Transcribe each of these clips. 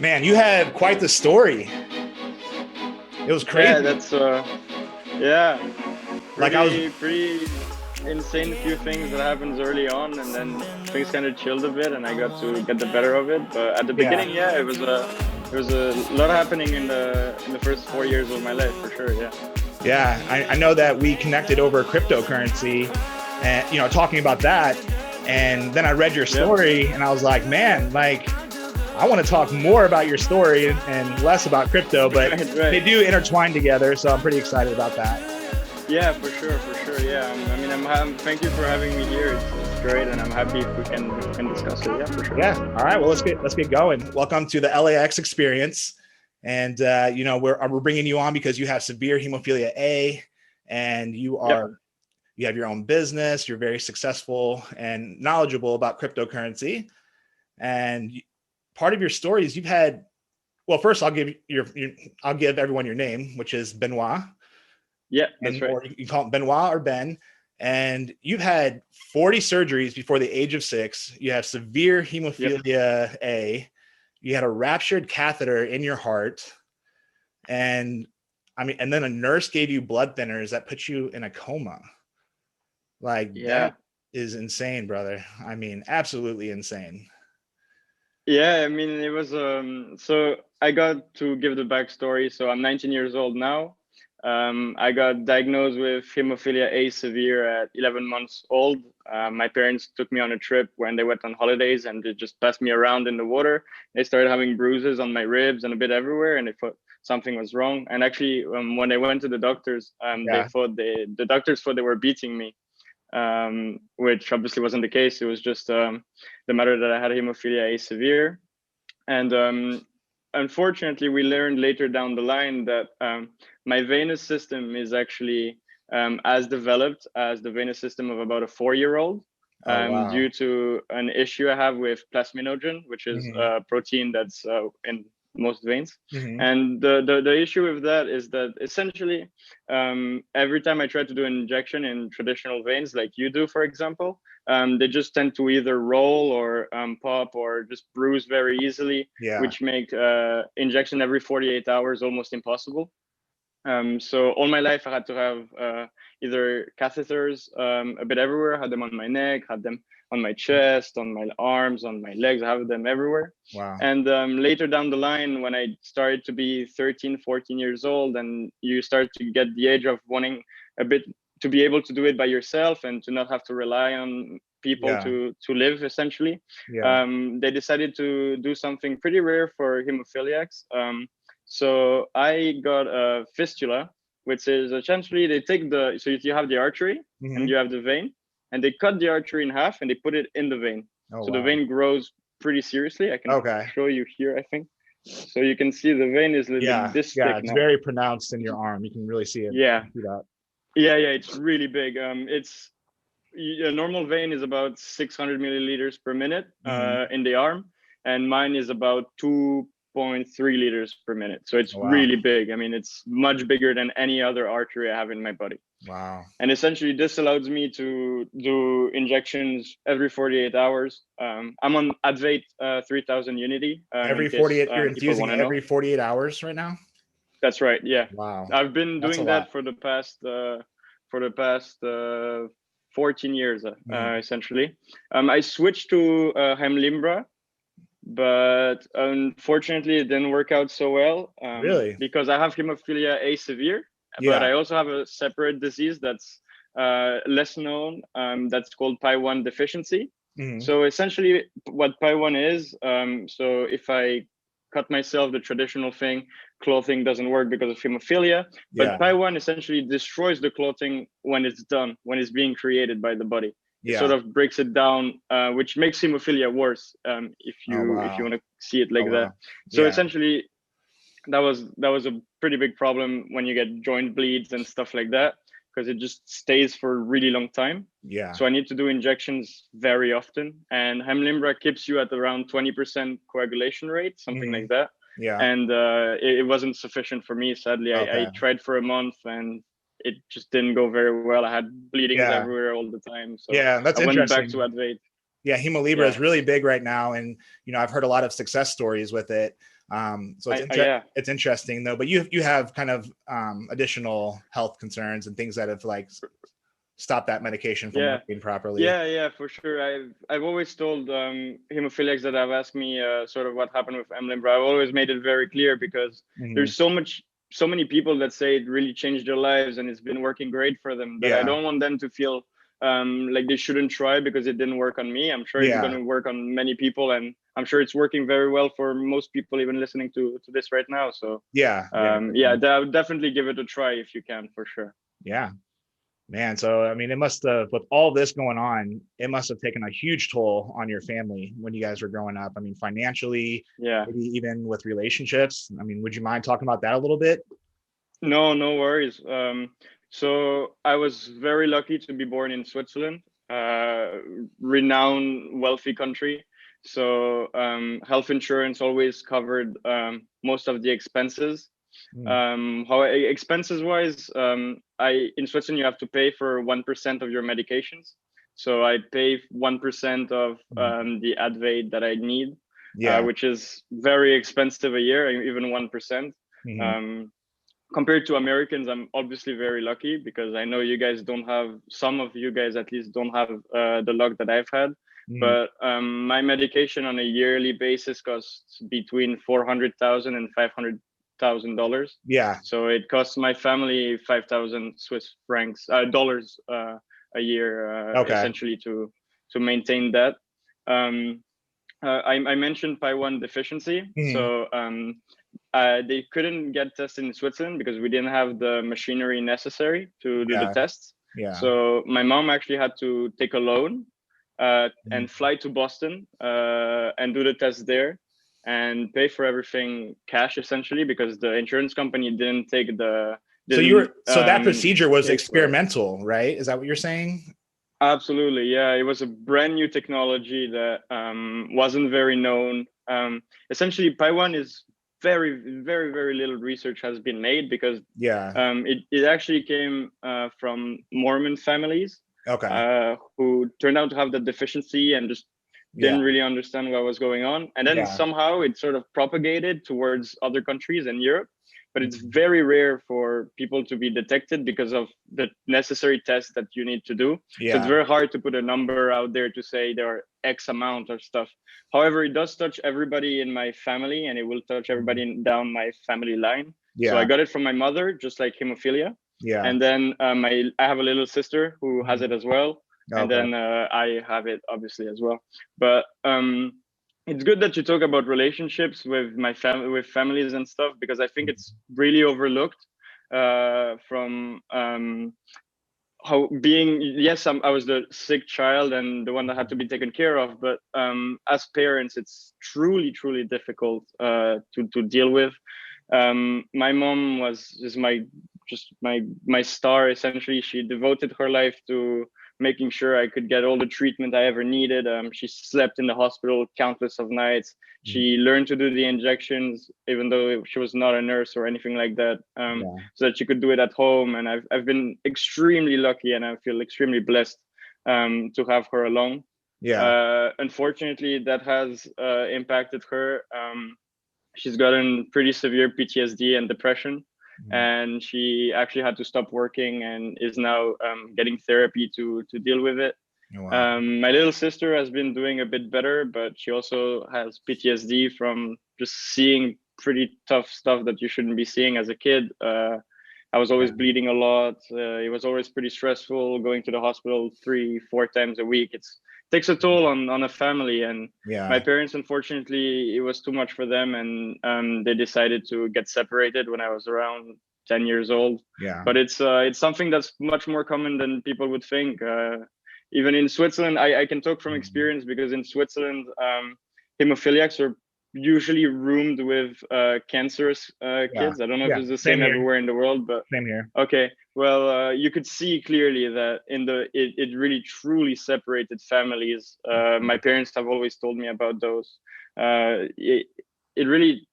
Man, you had quite the story. It was crazy. Yeah, that's yeah, Like I was, pretty insane few things that happens early on, and then things kind of chilled a bit, and I got to get the better of it. But at the yeah, beginning, yeah, it was a lot happening in the first 4 years of my life for sure. Yeah. yeah. I know that we connected over cryptocurrency, and talking about that. And then I read your Yeah. story, and I was like, man, like I want to talk more about your story and less about crypto, but Right. they Right. do intertwine together. So I'm pretty excited about that. Yeah, for sure, for sure. Yeah. Thank you for having me here. It's great, and I'm happy if we can discuss it. Yeah, for sure. Yeah. All right. Well, let's get going. Welcome to the LAX Experience, and we're bringing you on because you have severe hemophilia A, and Yep. you have your own business. You're very successful and knowledgeable about cryptocurrency, and part of your story is you've had. Well, first I'll give everyone your name, which is Benoit, Yeah, that's and right. or you can call it Benoit or Ben. And you've had 40 surgeries before the age of 6. You have severe Yep. hemophilia A. You had a ruptured catheter in your heart, and and then a nurse gave you blood thinners that put you in a coma. Like that Yeah. is insane, brother. I mean, absolutely insane. Yeah, I mean, it was so I got to give the backstory. So I'm 19 years old now. I got diagnosed with hemophilia A severe at 11 months old. My parents took me on a trip when they went on holidays, and they just passed me around in the water. They started having bruises on my ribs and a bit everywhere, and they thought something was wrong. And actually, when they went to the doctors, Yeah. the doctors thought they were beating me, which obviously wasn't the case. It was just the matter that I had hemophilia A severe. And unfortunately, we learned later down the line that my venous system is actually as developed as the venous system of about a 4-year-old. Oh wow. Due to an issue I have with plasminogen, which is Hmm. a protein that's in most veins. Hmm. And the issue with that is that essentially every time I try to do an injection in traditional veins, like you do, for example, they just tend to either roll or pop or just bruise very easily, Yeah. which make injection every 48 hours almost impossible. So all my life I had to have either catheters a bit everywhere. I had them on my neck, had them on my chest, on my arms, on my legs. I have them everywhere. Wow. And later down the line, when I started to be 13, 14 years old, and you start to get the age of wanting a bit to be able to do it by yourself and to not have to rely on people Yeah. to live, essentially, Yeah. they decided to do something pretty rare for hemophiliacs. So I got a fistula, which is essentially they take so you have the artery and Hmm. you have the vein, and they cut the artery in half and they put it in the vein. Oh So the wow. vein grows pretty seriously. I can Okay. show you here, I think. So you can see the vein is literally Yeah. this Yeah. thick It's now. very pronounced in your arm. You can really see it. Yeah, See that. yeah, it's really big. A normal vein is about 600 milliliters per minute Hmm. in the arm, and mine is about 2.3 liters per minute. So it's Oh, wow. really big. I mean, it's much bigger than any other artery I have in my body. Wow. And essentially, this allows me to do injections every 48 hours. I'm on Advait 3000 Unity in Every case 48, you're people infusing want to know. every 48 hours right now? That's right. Yeah, Wow. I've been That's a doing lot. that for the past 14 years, Hmm. essentially. I switched to Hemlimbra, but unfortunately, it didn't work out so well Really? because I have hemophilia A severe, but Yeah. I also have a separate disease that's less known. That's called PI1 deficiency. Hmm. So essentially, what PI1 is, so if I cut myself the traditional thing, clothing doesn't work because of hemophilia. But Yeah. PI1 essentially destroys the clothing when it's done, when it's being created by the body. It sort Yeah. of breaks it down, which makes hemophilia worse, if Oh you wow. want to see it Oh like that. wow. So Yeah. essentially, that was a pretty big problem when you get joint bleeds and stuff like that, because it just stays for a really long time. Yeah. So I need to do injections very often, and Hemlimbra keeps you at around 20% coagulation rate, something Hmm. like that. Yeah. And it wasn't sufficient for me, sadly. I Okay. tried for a month and it just didn't go very well. I had bleedings Yeah. everywhere all the time, so Yeah. That's I went back to interesting. Advait. Yeah, Hemolibra is really big right now, and I've heard a lot of success stories with it. So it's interesting though. But you have kind of additional health concerns and things that have like stopped that medication from working properly. Yeah, for sure. I've always told hemophiliacs that have asked me sort of what happened with Emlimbra. I've always made it very clear, because there's so many people that say it really changed their lives and it's been working great for them, that I don't want them to feel like they shouldn't try because it didn't work on me. I'm sure it's going to work on many people, and I'm sure it's working very well for most people even listening to this right now. So I would definitely give it a try if you can, for sure. Yeah, man. So I mean, it must have, with all this going on, it must have taken a huge toll on your family when you guys were growing up. I mean, financially, maybe even with relationships. I mean, would you mind talking about that a little bit? No worries. So I was very lucky to be born in Switzerland, renowned, wealthy country. So health insurance always covered most of the expenses. How expenses wise, in Switzerland you have to pay for 1% of your medications. So I pay 1% of the Advait that I need, which is very expensive a year, even 1%. Compared to Americans, I'm obviously very lucky, because I know you guys don't have, some of you guys at least don't have the luck that I've had. But my medication on a yearly basis costs between $400,000 and $500,000. Yeah. So it costs my family 5,000 Swiss francs, dollars a year, essentially to maintain that. I mentioned PI1 deficiency. So they couldn't get tested in Switzerland because we didn't have the machinery necessary to do the tests. So my mom actually had to take a loan and fly to Boston and do the test there and pay for everything cash, essentially, because the insurance company didn't take the. So that procedure was experimental, right? Is that what you're saying? Absolutely, yeah. It was a brand new technology that wasn't very known. Essentially, PI1 is very, very, very little research has been made, because it actually came from Mormon families who turned out to have the deficiency and just didn't really understand what was going on. And then somehow it sort of propagated towards other countries in Europe. But it's very rare for people to be detected because of the necessary tests that you need to do. So it's very hard to put a number out there to say there are X amount of stuff. However, it does touch everybody in my family, and it will touch everybody down my family line. So I got it from my mother, just like hemophilia. And then I have a little sister who has it as well. And then I have it obviously as well. But it's good that you talk about relationships with my family, with families and stuff, because I think it's really overlooked from how being, I was the sick child and the one that had to be taken care of, but as parents, it's truly, truly difficult to deal with. My mom is my star, essentially. She devoted her life to making sure I could get all the treatment I ever needed. She slept in the hospital countless of nights. She learned to do the injections, even though she was not a nurse or anything like that, so that she could do it at home. And I've been extremely lucky, and I feel extremely blessed to have her along. Unfortunately, that has impacted her. She's gotten pretty severe PTSD and depression. And she actually had to stop working and is now getting therapy to deal with it. My little sister has been doing a bit better, but she also has PTSD from just seeing pretty tough stuff that you shouldn't be seeing as a kid. I was always bleeding a lot. It was always pretty stressful, going to the hospital 3-4 times a week. It takes a toll on a family. And my parents, unfortunately, it was too much for them, and they decided to get separated when I was around 10 years old. But it's something that's much more common than people would think. Even in Switzerland, I can talk from experience, because in Switzerland, hemophiliacs are usually roomed with cancerous kids. I don't know if it's the same everywhere in the world, but same here. Okay, well, you could see clearly that it really truly separated families. My parents have always told me about those. It's a really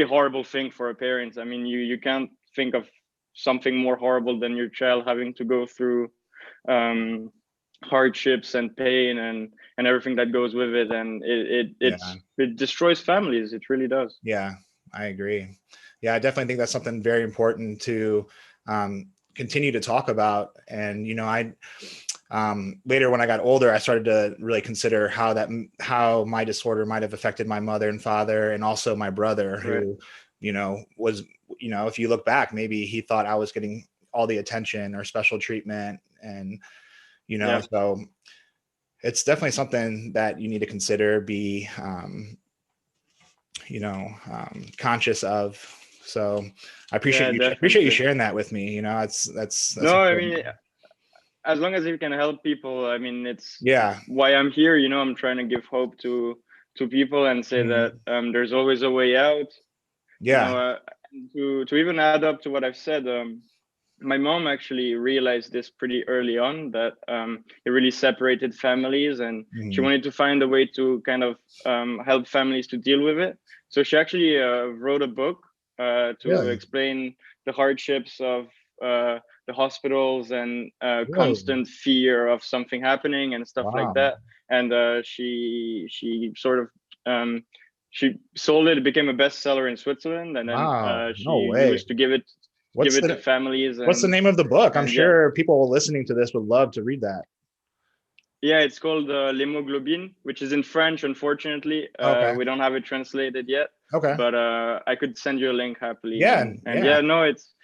horrible thing for a parent. I mean, you can't think of something more horrible than your child having to go through hardships and pain and everything that goes with it, and it destroys families. It really does. Yeah, I agree. Yeah, I definitely think that's something very important to continue to talk about. And I later, when I got older, I started to really consider how my disorder might have affected my mother and father, and also my brother, Right. who was, if you look back, maybe he thought I was getting all the attention or special treatment, and so it's definitely something that you need to consider, be conscious of. So I Yeah, appreciate you definitely. sharing that with me. That's No, I important. mean, as long as you can help people, I mean, it's Yeah. why I'm here. I'm trying to give hope to people and say that Mhm. there's always a way out. Yeah. And to even add up to what I've said, my mom actually realized this pretty early on, that it really separated families, and she Mhm. wanted to find a way to kind of help families to deal with it. So she actually wrote a book to Really? explain the hardships of the hospitals and Whoa. constant fear of something happening and stuff like Wow. that. And she sort of she sold it. It became a bestseller in Switzerland, and then Wow. No she way. used to give What's it to the families. What's the name of the book? I'm And yeah, sure people listening to this would love to read that. yeah, it's called L'Hémoglobine, which is in French. Unfortunately, Okay. we don't have it translated yet, Okay. but I could send you a link happily. Yeah. And Yeah. yeah, no, it's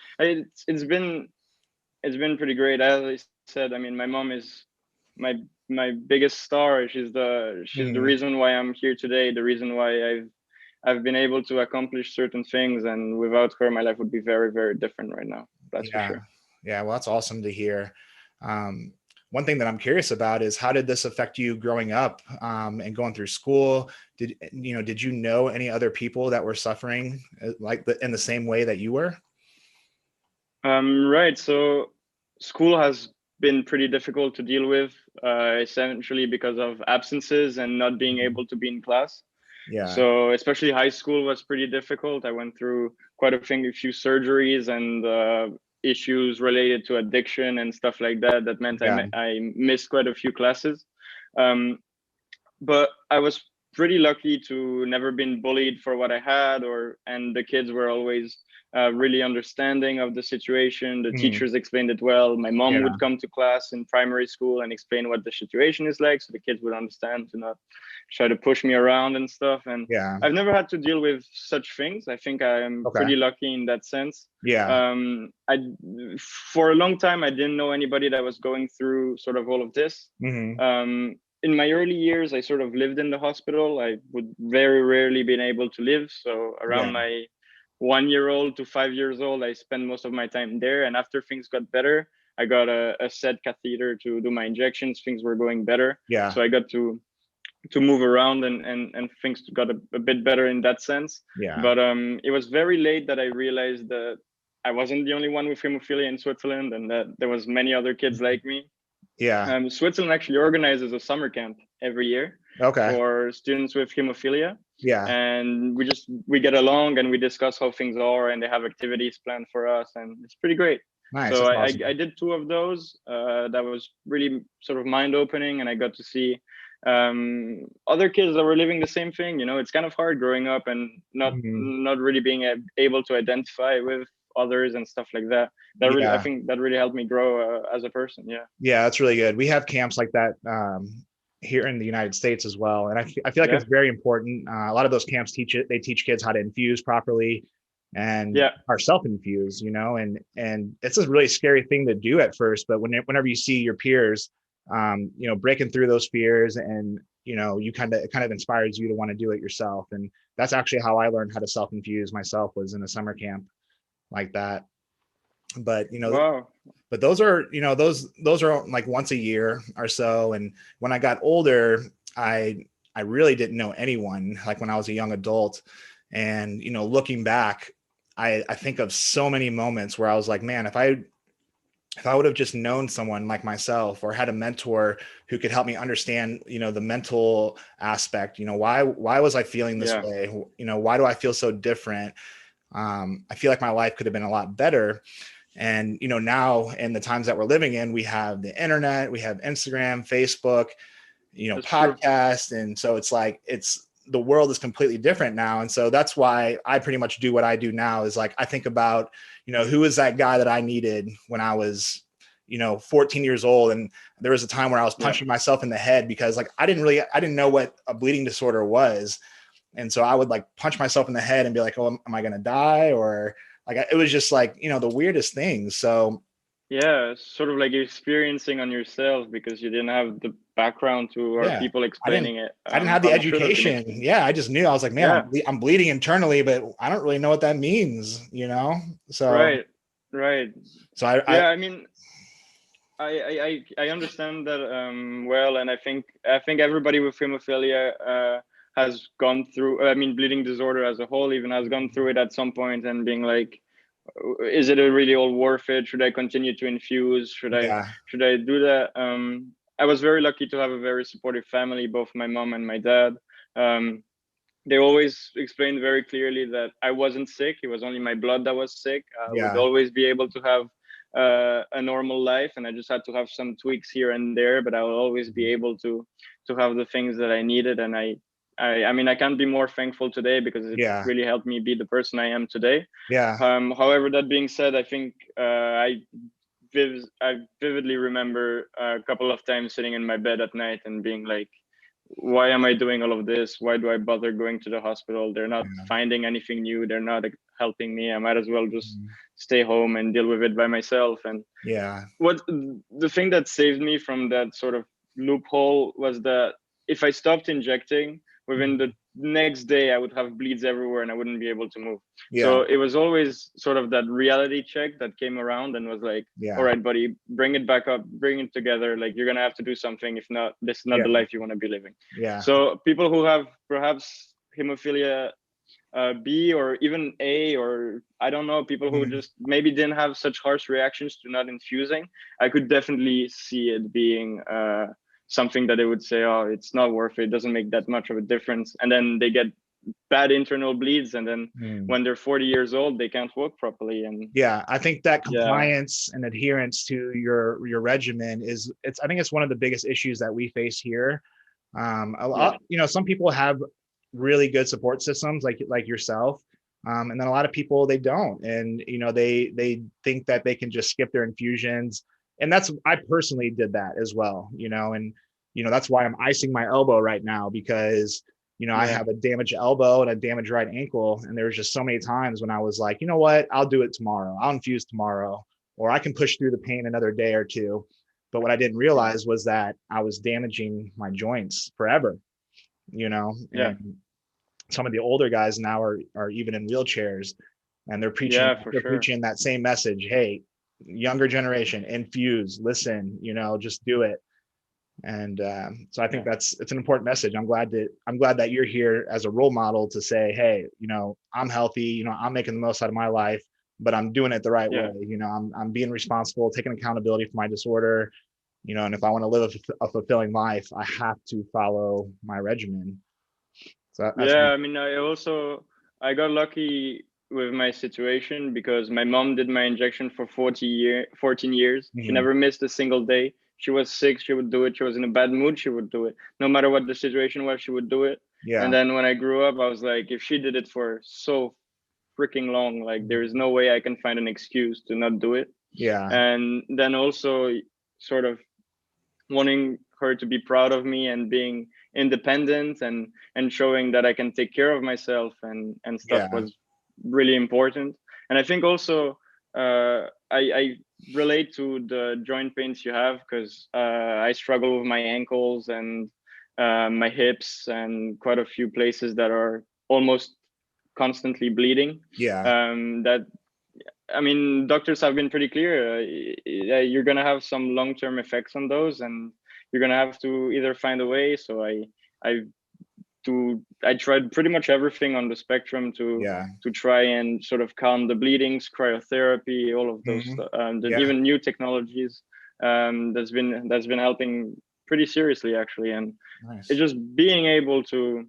been pretty great. As I said, I mean, my mom is my my biggest star. She's the Mhm. reason why I'm here today. The reason why I've been able to accomplish certain things, and without her, my life would be very, very different right now. That's for Yeah. sure. Yeah. Well, that's awesome to hear. One thing that I'm curious about is, how did this affect you growing up and going through school? Did you know any other people that were suffering in the same way that you were? Right. So school has been pretty difficult to deal with, essentially because of absences and not being Mhm. able to be in class. Yeah. So especially high school was pretty difficult. I went through quite a few surgeries and issues related to addiction and stuff like that. That meant Yeah. I missed quite a few classes. Um, but I was pretty lucky to never been bullied for what I had, and the kids were always really understanding of the situation. The Mhm. teachers explained it well. My mom Yeah. would come to class in primary school and explain what the situation is like, so the kids would understand, to not try to push me around and stuff. And Yeah. I've never had to deal with such things. I think I am Okay. pretty lucky in that sense. Yeah. I For a long time I didn't know anybody that was going through sort of all of this. Hmm. In my early years, I sort of lived in the hospital. I would very rarely been able to live. So Yeah. around my 1 year old to 5 years old, I spent most of my time there. And after things got better, I got a set catheter to do my injections. Things were going better. Yeah. So I got to move around, and things got a bit better in that sense. Yeah. But it was very late that I realized that I wasn't the only one with hemophilia in Switzerland, and that there was many other kids like me. Yeah. Switzerland actually organizes a summer camp every year Okay. for students with hemophilia, Yeah. and we get along and we discuss how things are, and they have activities planned for us, and it's pretty great. Nice. So That's I awesome. did two of those. That was really sort of mind opening, and I got to see other kids that were living the same thing. It's kind of hard growing up and not Mhm. not really being able to identify with others and stuff like that. I Yeah. think that really helped me grow as a person. Yeah. Yeah. That's really good. We have camps like that here in the United States as well. And I feel like Yeah. it's very important. A lot of those camps they teach kids how to infuse properly and Yeah. are self-infused, and it's a really scary thing to do at first, but whenever you see your peers, breaking through those fears, and, it kind of inspires you to want to do it yourself. And that's actually how I learned how to self-infuse myself, was in a summer camp like that. But, Wow. those are, those are like once a year or so. And when I got older, I really didn't know anyone, like when I was a young adult. And, looking back, I think of so many moments where I was like, man, if I would have just known someone like myself, or had a mentor who could help me understand, the mental aspect, why was I feeling this Yeah. way? Why do I feel so different? I feel like my life could have been a lot better. And, now in the times that we're living in, we have the internet, we have Instagram, Facebook, That's podcast. And so it's like, the world is completely different now. And so that's why I pretty much do what I do now is like, I think about, who is that guy that I needed when I was, 14 years old. And there was a time where I was punching myself in the head because like, I didn't know what a bleeding disorder was. And so I would like punch myself in the head and be like, oh, am I going to die? Or like, it was just like, the weirdest things. So yeah, sort of like experiencing on yourself because you didn't have the background to or yeah, people explaining it. I didn't have the I'm sure that's education. Yeah. I just knew. I was like, man, yeah, I'm bleeding internally, but I don't really know what that means, So, right, right. so Yeah, I mean, I understand that well, and I think everybody with hemophilia has gone through. I mean, bleeding disorder as a whole even has gone through it at some point and being like, is it really all worth it? Should I continue to infuse? Should I yeah, do that? I was very lucky to have a very supportive family, both my mom and my dad. They always explained very clearly that I wasn't sick. It was only my blood that was sick. I would yeah, always be able to have a normal life, and I just had to have some tweaks here and there. But I will always be able to have the things that I needed. And I mean, I can't be more thankful today because it yeah, really helped me be the person I am today. yeah, However, that being said, I think I vividly remember a couple of times sitting in my bed at night and being like, why am I doing all of this? Why do I bother going to the hospital? They're not yeah, finding anything new. They're not helping me. I might as well just mhm, stay home and deal with it by myself. And yeah, what the thing that saved me from that sort of loophole was that if I stopped injecting within the mhm, next day, I would have bleeds everywhere and I wouldn't be able to move. yeah, So it was always sort of that reality check that came around and was like, all yeah, right, buddy, bring it back up, bring it together. Like you're gonna have to do something. If not, this is not yeah, the life you want to be living. yeah, So people who have perhaps hemophilia B or even A, or I don't know, people who mhm, just maybe didn't have such harsh reactions to not infusing, I could definitely see it being something that they would say, oh, it's not worth it. It doesn't make that much of a difference. And then they get bad internal bleeds. And then mhm. when they're 40 years old, they can't walk properly. And Yeah, I think that yeah, compliance and adherence to your regimen I think it's one of the biggest issues that we face here. A yeah, lot, some people have really good support systems like yourself. And then a lot of people they don't. And they think that they can just skip their infusions. And I personally did that as well, and that's why I'm icing my elbow right now because I yeah, have a damaged elbow and a damaged right ankle. And there was just so many times when I was like, you know what, I'll do it tomorrow. I'll infuse tomorrow, or I can push through the pain another day or two. But what I didn't yeah, realize was that I was damaging my joints forever, yeah, and some of the older guys now are even in wheelchairs and they're preaching yeah, for they're sure. preaching that same message. Hey, younger generation, infuse, listen, just do it. And so I think Yeah, it's an important message. I'm glad that you're here as a role model to say, hey, I'm healthy, I'm making the most out of my life, but I'm doing it the right way. yeah. I'm being responsible, taking accountability for my disorder, and if I want to live a fulfilling life, I have to follow my regimen. So that's Yeah, I mean, I got lucky with my situation because my mom did my injection for 14 years. She mhm, never missed a single day. She was sick, she would do it. She was in a bad mood, she would do it. No matter what the situation was, she would do it. And yeah, then when I grew up, I was like, if she did it for so freaking long, like there is no way I can find an excuse to not do it. yeah, And then also sort of wanting her to be proud of me and being independent and showing that I can take care of myself and stuff yeah, was really important. And I think also I relate to the joint pains you have because I struggle with my ankles and my hips and quite a few places that are almost constantly bleeding. yeah, That I mean, doctors have been pretty clear. You're gonna have some long-term effects on those, and you're gonna have to either find a way. So I I tried pretty much everything on the spectrum yeah, to try and sort of calm the bleedings, cryotherapy, all of those, mhm, then yeah, even new technologies. That's been helping pretty seriously actually, and it's nice, just being able to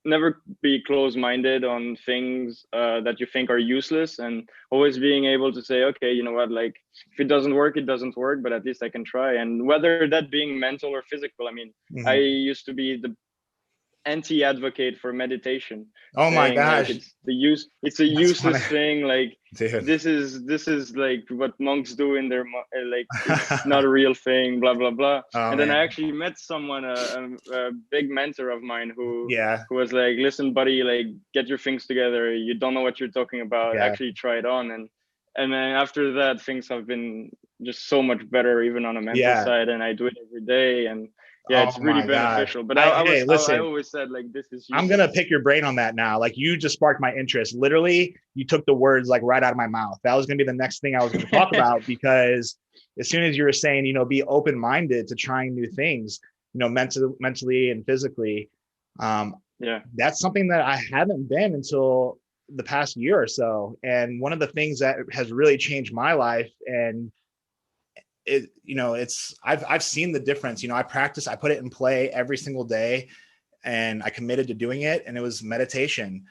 never be close-minded on things that you think are useless, and always being able to say, okay, you know what, like if it doesn't work, it doesn't work, but at least I can try. And whether that being mental or physical, I mean, I used to be the anti-advocate for meditation, Oh my saying like gosh. it's a useless thing, like Dude. this is like what monks do in their like it's not a real thing, blah blah blah. Oh, And then man. I actually met someone, a big mentor of mine, who Yeah. was like, listen buddy, like get your things together, you don't know what you're talking about, Yeah. actually try it on. And then after that, things have been just so much better, even on a mental side, and I do it every day. And yeah, Oh it's really my gosh. beneficial. But Hey, I listen, always said like this is I'm going to useless. pick your brain on that now. Like, you just sparked my interest. Literally, you took the words like right out of my mouth. That was going to be the next thing I was going to talk about, because as soon as you were saying, be open-minded to trying new things, mentally and physically, that's something that I haven't been until the past year or so. And one of the things that has really changed my life, and I've seen the difference. I put it in play every single day, and I committed to doing it, and it was meditation.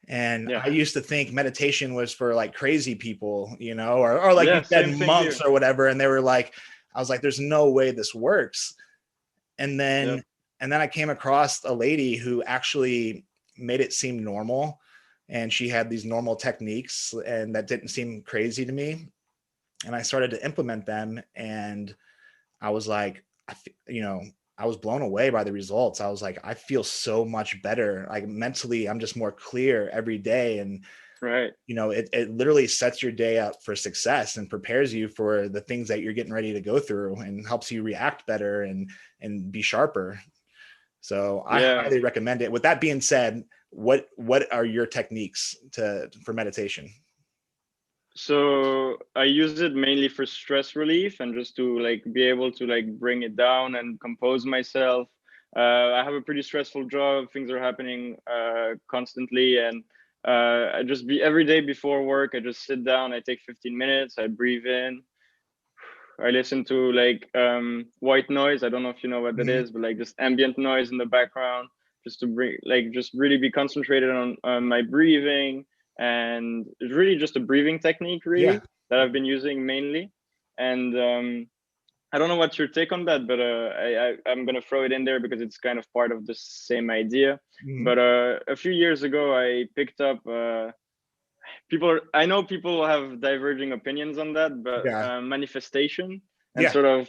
And I used to think meditation was for like crazy people, or like you said, monks or whatever. And I was like, there's no way this works. And then I came across a lady who actually made it seem normal, and she had these normal techniques, and that didn't seem crazy to me. And I started to implement them, and I was like, I was blown away by the results. I was like, I feel so much better. Like, mentally, I'm just more clear every day. And, it literally sets your day up for success and prepares you for the things that you're getting ready to go through, and helps you react better and be sharper. So I highly recommend it. With that being said, what are your techniques for meditation? So I use it mainly for stress relief, and just to like be able to like bring it down and compose myself. I have a pretty stressful job. Things are happening constantly, and I just be every day before work, I just sit down, I take 15 minutes, I breathe in, I listen to like white noise. I don't know if you know what that is, but like just ambient noise in the background, just to bring like just really be concentrated on my breathing. And it's really just a breathing technique, really, that I've been using mainly. And I don't know what's your take on that, but I'm gonna throw it in there because it's kind of part of the same idea. But a few years ago, I picked up. I know people have diverging opinions on that, but manifestation and sort of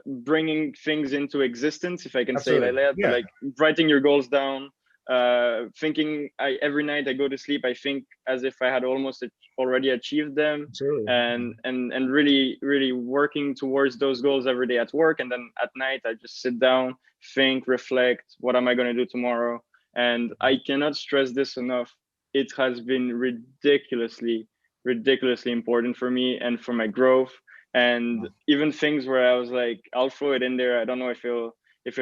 bringing things into existence, if I can say it like that, but like writing your goals down, thinking every night I go to sleep, I think as if I had almost already achieved them. And really working towards those goals every day at work. And then at night, I just sit down, think, reflect, what am I going to do tomorrow? And I cannot stress this enough. It has been ridiculously important for me and for my growth. And even things where I was like, I'll throw it in there, I don't know if it'll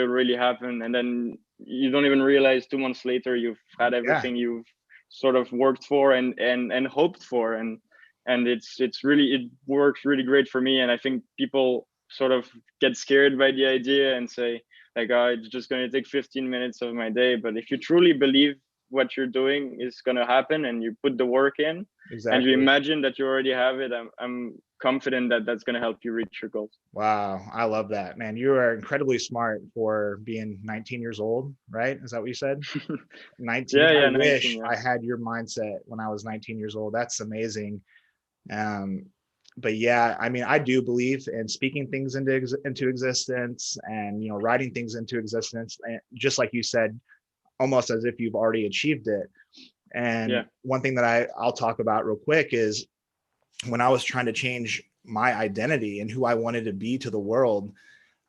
really happen. And then you don't even realize 2 months later you've had everything you've sort of worked for and hoped for. And it works really great for me. And I think people sort of get scared by the idea and say like, oh, it's just going to take 15 minutes of my day. But if you truly believe what you're doing is going to happen, and you put the work in, and you imagine that you already have it, I'm confident that that's going to help you reach your goals. Wow, I love that, man. You are incredibly smart for being 19 years old, right? Is that what you said? 19. I wish I had your mindset when I was 19 years old. That's amazing. But yeah, I mean, I do believe in speaking things into existence, and writing things into existence, and just like you said, almost as if you've already achieved it. And one thing that I'll talk about real quick is when I was trying to change my identity and who I wanted to be to the world,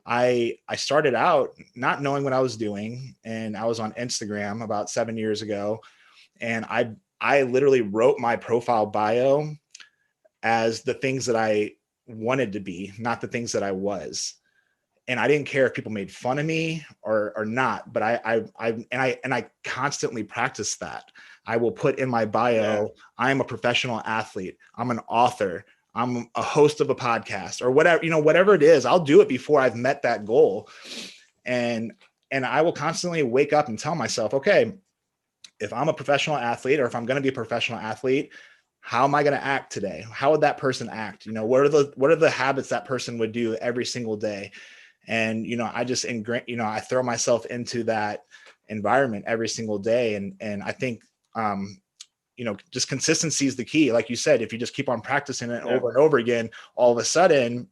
I started out not knowing what I was doing. And I was on Instagram about 7 years ago. And I literally wrote my profile bio as the things that I wanted to be, not the things that I was. And I didn't care if people made fun of me or not, but I constantly practice that. I will put in my bio, I'm a professional athlete, I'm an author, I'm a host of a podcast, or whatever, whatever it is, I'll do it before I've met that goal. And and I will constantly wake up and tell myself, okay, if I'm a professional athlete, or if I'm going to be a professional athlete, how am I going to act today? How would that person act? What are the habits that person would do every single day? And, I just I throw myself into that environment every single day. And I think, just consistency is the key. Like you said, if you just keep on practicing it over and over again, all of a sudden,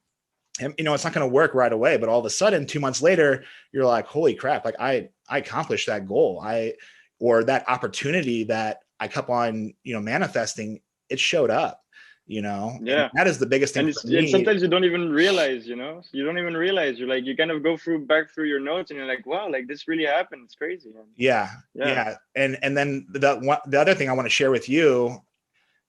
and it's not going to work right away, but all of a sudden 2 months later, you're like, holy crap, like I accomplished that goal. Or that opportunity that I kept on, manifesting, it showed up, and that is the biggest thing for me. And sometimes you don't even realize, you don't even realize. You're like, you kind of go back through your notes and you're like, wow, like this really happened. It's crazy. Yeah. And then the other thing I want to share with you,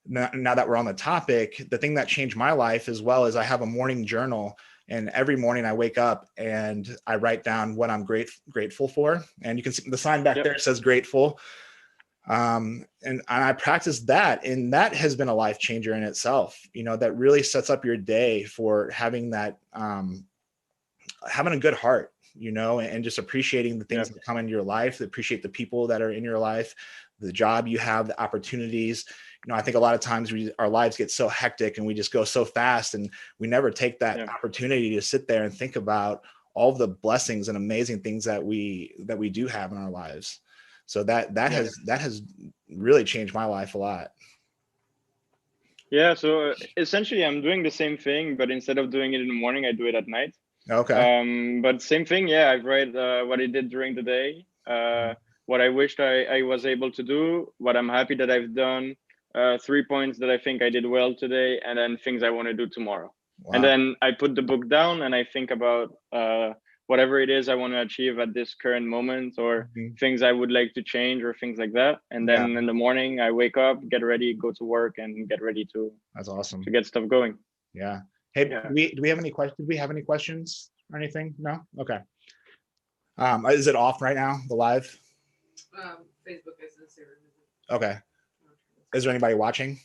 now that we're on the topic, the thing that changed my life as well is I have a morning journal, and every morning I wake up and I write down what I'm grateful for. And you can see the sign back there says grateful. And I practiced that, and that has been a life changer in itself. That really sets up your day for having that, having a good heart, and just appreciating the things that come into your life, appreciate the people that are in your life, the job you have, the opportunities. I think a lot of times our lives get so hectic and we just go so fast, and we never take that opportunity to sit there and think about all of the blessings and amazing things that we do have in our lives. So that has really changed my life a lot. Yeah. So essentially I'm doing the same thing, but instead of doing it in the morning, I do it at night. Okay. But same thing. Yeah. I write what I did during the day, what I wished I was able to do, what I'm happy that I've done, 3 points that I think I did well today, and then things I want to do tomorrow. Wow. And then I put the book down and I think about whatever it is I want to achieve at this current moment, or things I would like to change, or things like that. And then in the morning I wake up, get ready, go to work, and get ready to. That's awesome. To get stuff going. Yeah. Hey, do we have any questions? Did we have any questions or anything? No? Okay. Is it off right now, the live? Facebook isn't. Okay. Is there anybody watching?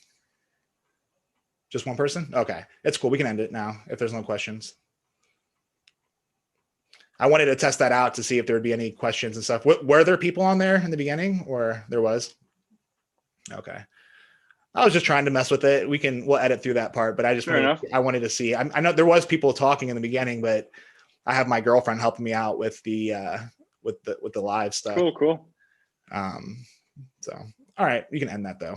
Just one person? Okay. It's cool. We can end it now if there's no questions. I wanted to test that out to see if there would be any questions and stuff. Were there people on there in the beginning, or there was? Okay. I was just trying to mess with it. We'll edit through that part, but I wanted to see. I know there was people talking in the beginning, but I have my girlfriend helping me out with the live stuff. Cool. So all right, you can end that though.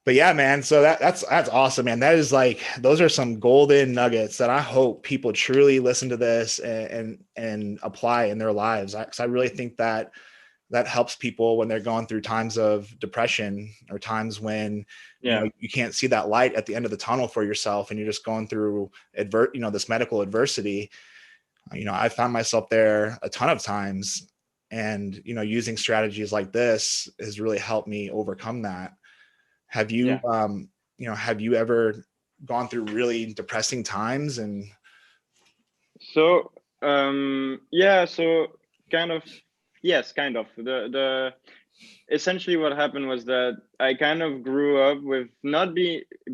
But yeah, man. So that's awesome, man. That is like, those are some golden nuggets that I hope people truly listen to this and apply in their lives. Because I really think that helps people when they're going through times of depression, or times when you can't see that light at the end of the tunnel for yourself, and you're just going through this medical adversity. I found myself there a ton of times, and using strategies like this has really helped me overcome that. Have you have you ever gone through really depressing times? And so so kind of. Yes, kind of. The essentially what happened was that I kind of grew up with, not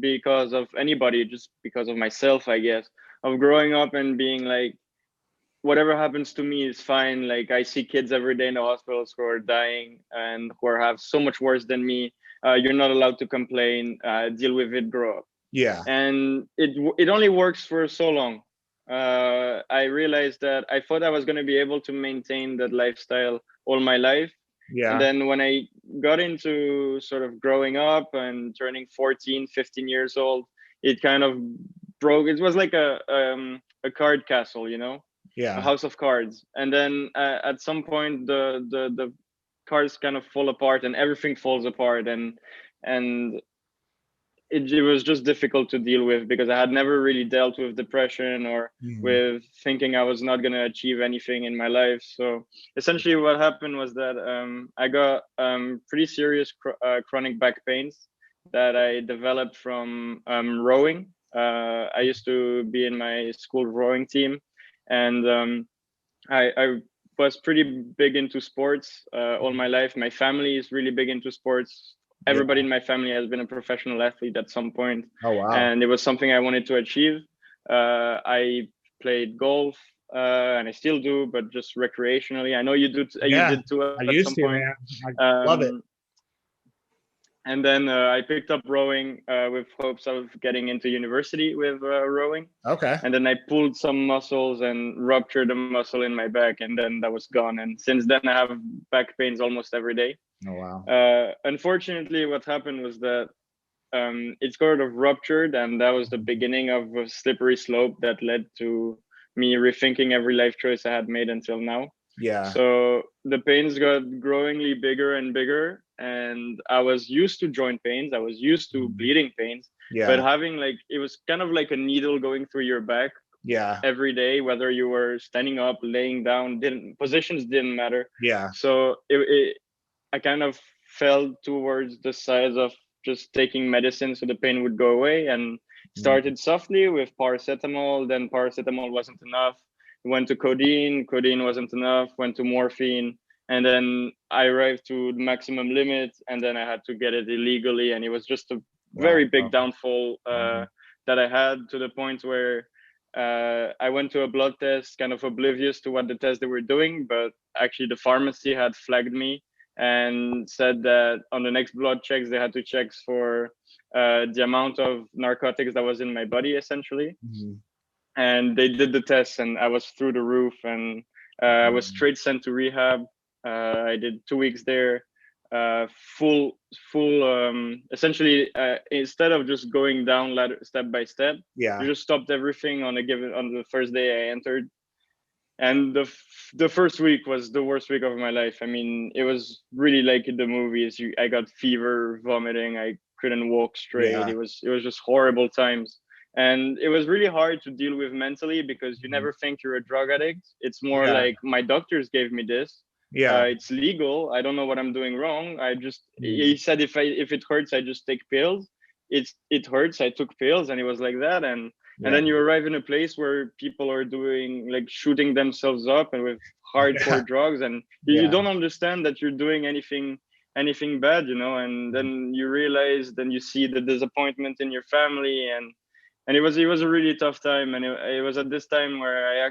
because of anybody, just because of myself, I guess, of growing up and being like, whatever happens to me is fine. Like, I see kids every day in the hospitals who are dying and who have so much worse than me. You're not allowed to complain. Deal with it. Grow up. Yeah. And it only works for so long. I realized that I thought I was going to be able to maintain that lifestyle all my life. Yeah. And then when I got into sort of growing up and turning 14, 15 years old, it kind of broke. It was like a card castle, Yeah. A house of cards. And then at some point, the cards kind of fall apart and everything falls apart. And it was just difficult to deal with, because I had never really dealt with depression or with thinking I was not going to achieve anything in my life. So essentially what happened was that I got pretty serious chronic back pains that I developed from rowing. I used to be in my school rowing team, and I was pretty big into sports all my life. My family is really big into sports. Everybody in my family has been a professional athlete at some point. Oh, wow. And it was something I wanted to achieve. I played golf. and I still do, but just recreationally. I know you do. You Yeah, did too I at used some to, point. man. I love it. And then I picked up rowing with hopes of getting into university with rowing. Okay. And then I pulled some muscles and ruptured a muscle in my back, and then that was gone. And since then, I have back pains almost every day. Oh, wow. Unfortunately, what happened was that it sort of ruptured, and that was the beginning of a slippery slope that led to me rethinking every life choice I had made until now. Yeah. So the pains got growingly bigger and bigger, and I was used to joint pains. I was used to bleeding pains, but Yeah. having like, it was kind of like a needle going through your back Yeah. every day, whether you were standing up, laying down, positions didn't matter. Yeah. So I kind of fell towards the side of just taking medicine so the pain would go away, and started softly with paracetamol. Then paracetamol wasn't enough. Went to codeine. Codeine wasn't enough. Went to morphine. And then I arrived to the maximum limit, and then I had to get it illegally. And it was just a very big downfall that I had, to the point where I went to a blood test, kind of oblivious to what the test they were doing, but actually the pharmacy had flagged me and said that on the next blood checks they had to check for the amount of narcotics that was in my body, essentially. And they did the test, and I was through the roof, and I was straight sent to rehab. I did 2 weeks there, full essentially, instead of just going down ladder step by step. Yeah. You just stopped everything on the first day I entered. And the first week was the worst week of my life. I mean, it was really like in the movies. I got fever, vomiting. I couldn't walk straight. Yeah. It was just horrible times, and it was really hard to deal with mentally, because you never think you're a drug addict. It's more Yeah. like, my doctors gave me this. Yeah. It's legal. I don't know what I'm doing wrong. He said if it hurts, I just take pills. It hurts. I took pills, and it was like that. And then you arrive in a place where people are doing, like, shooting themselves up and with hardcore drugs, and you don't understand that you're doing anything bad, and then you realize, then you see the disappointment in your family, and it was a really tough time. And it was at this time where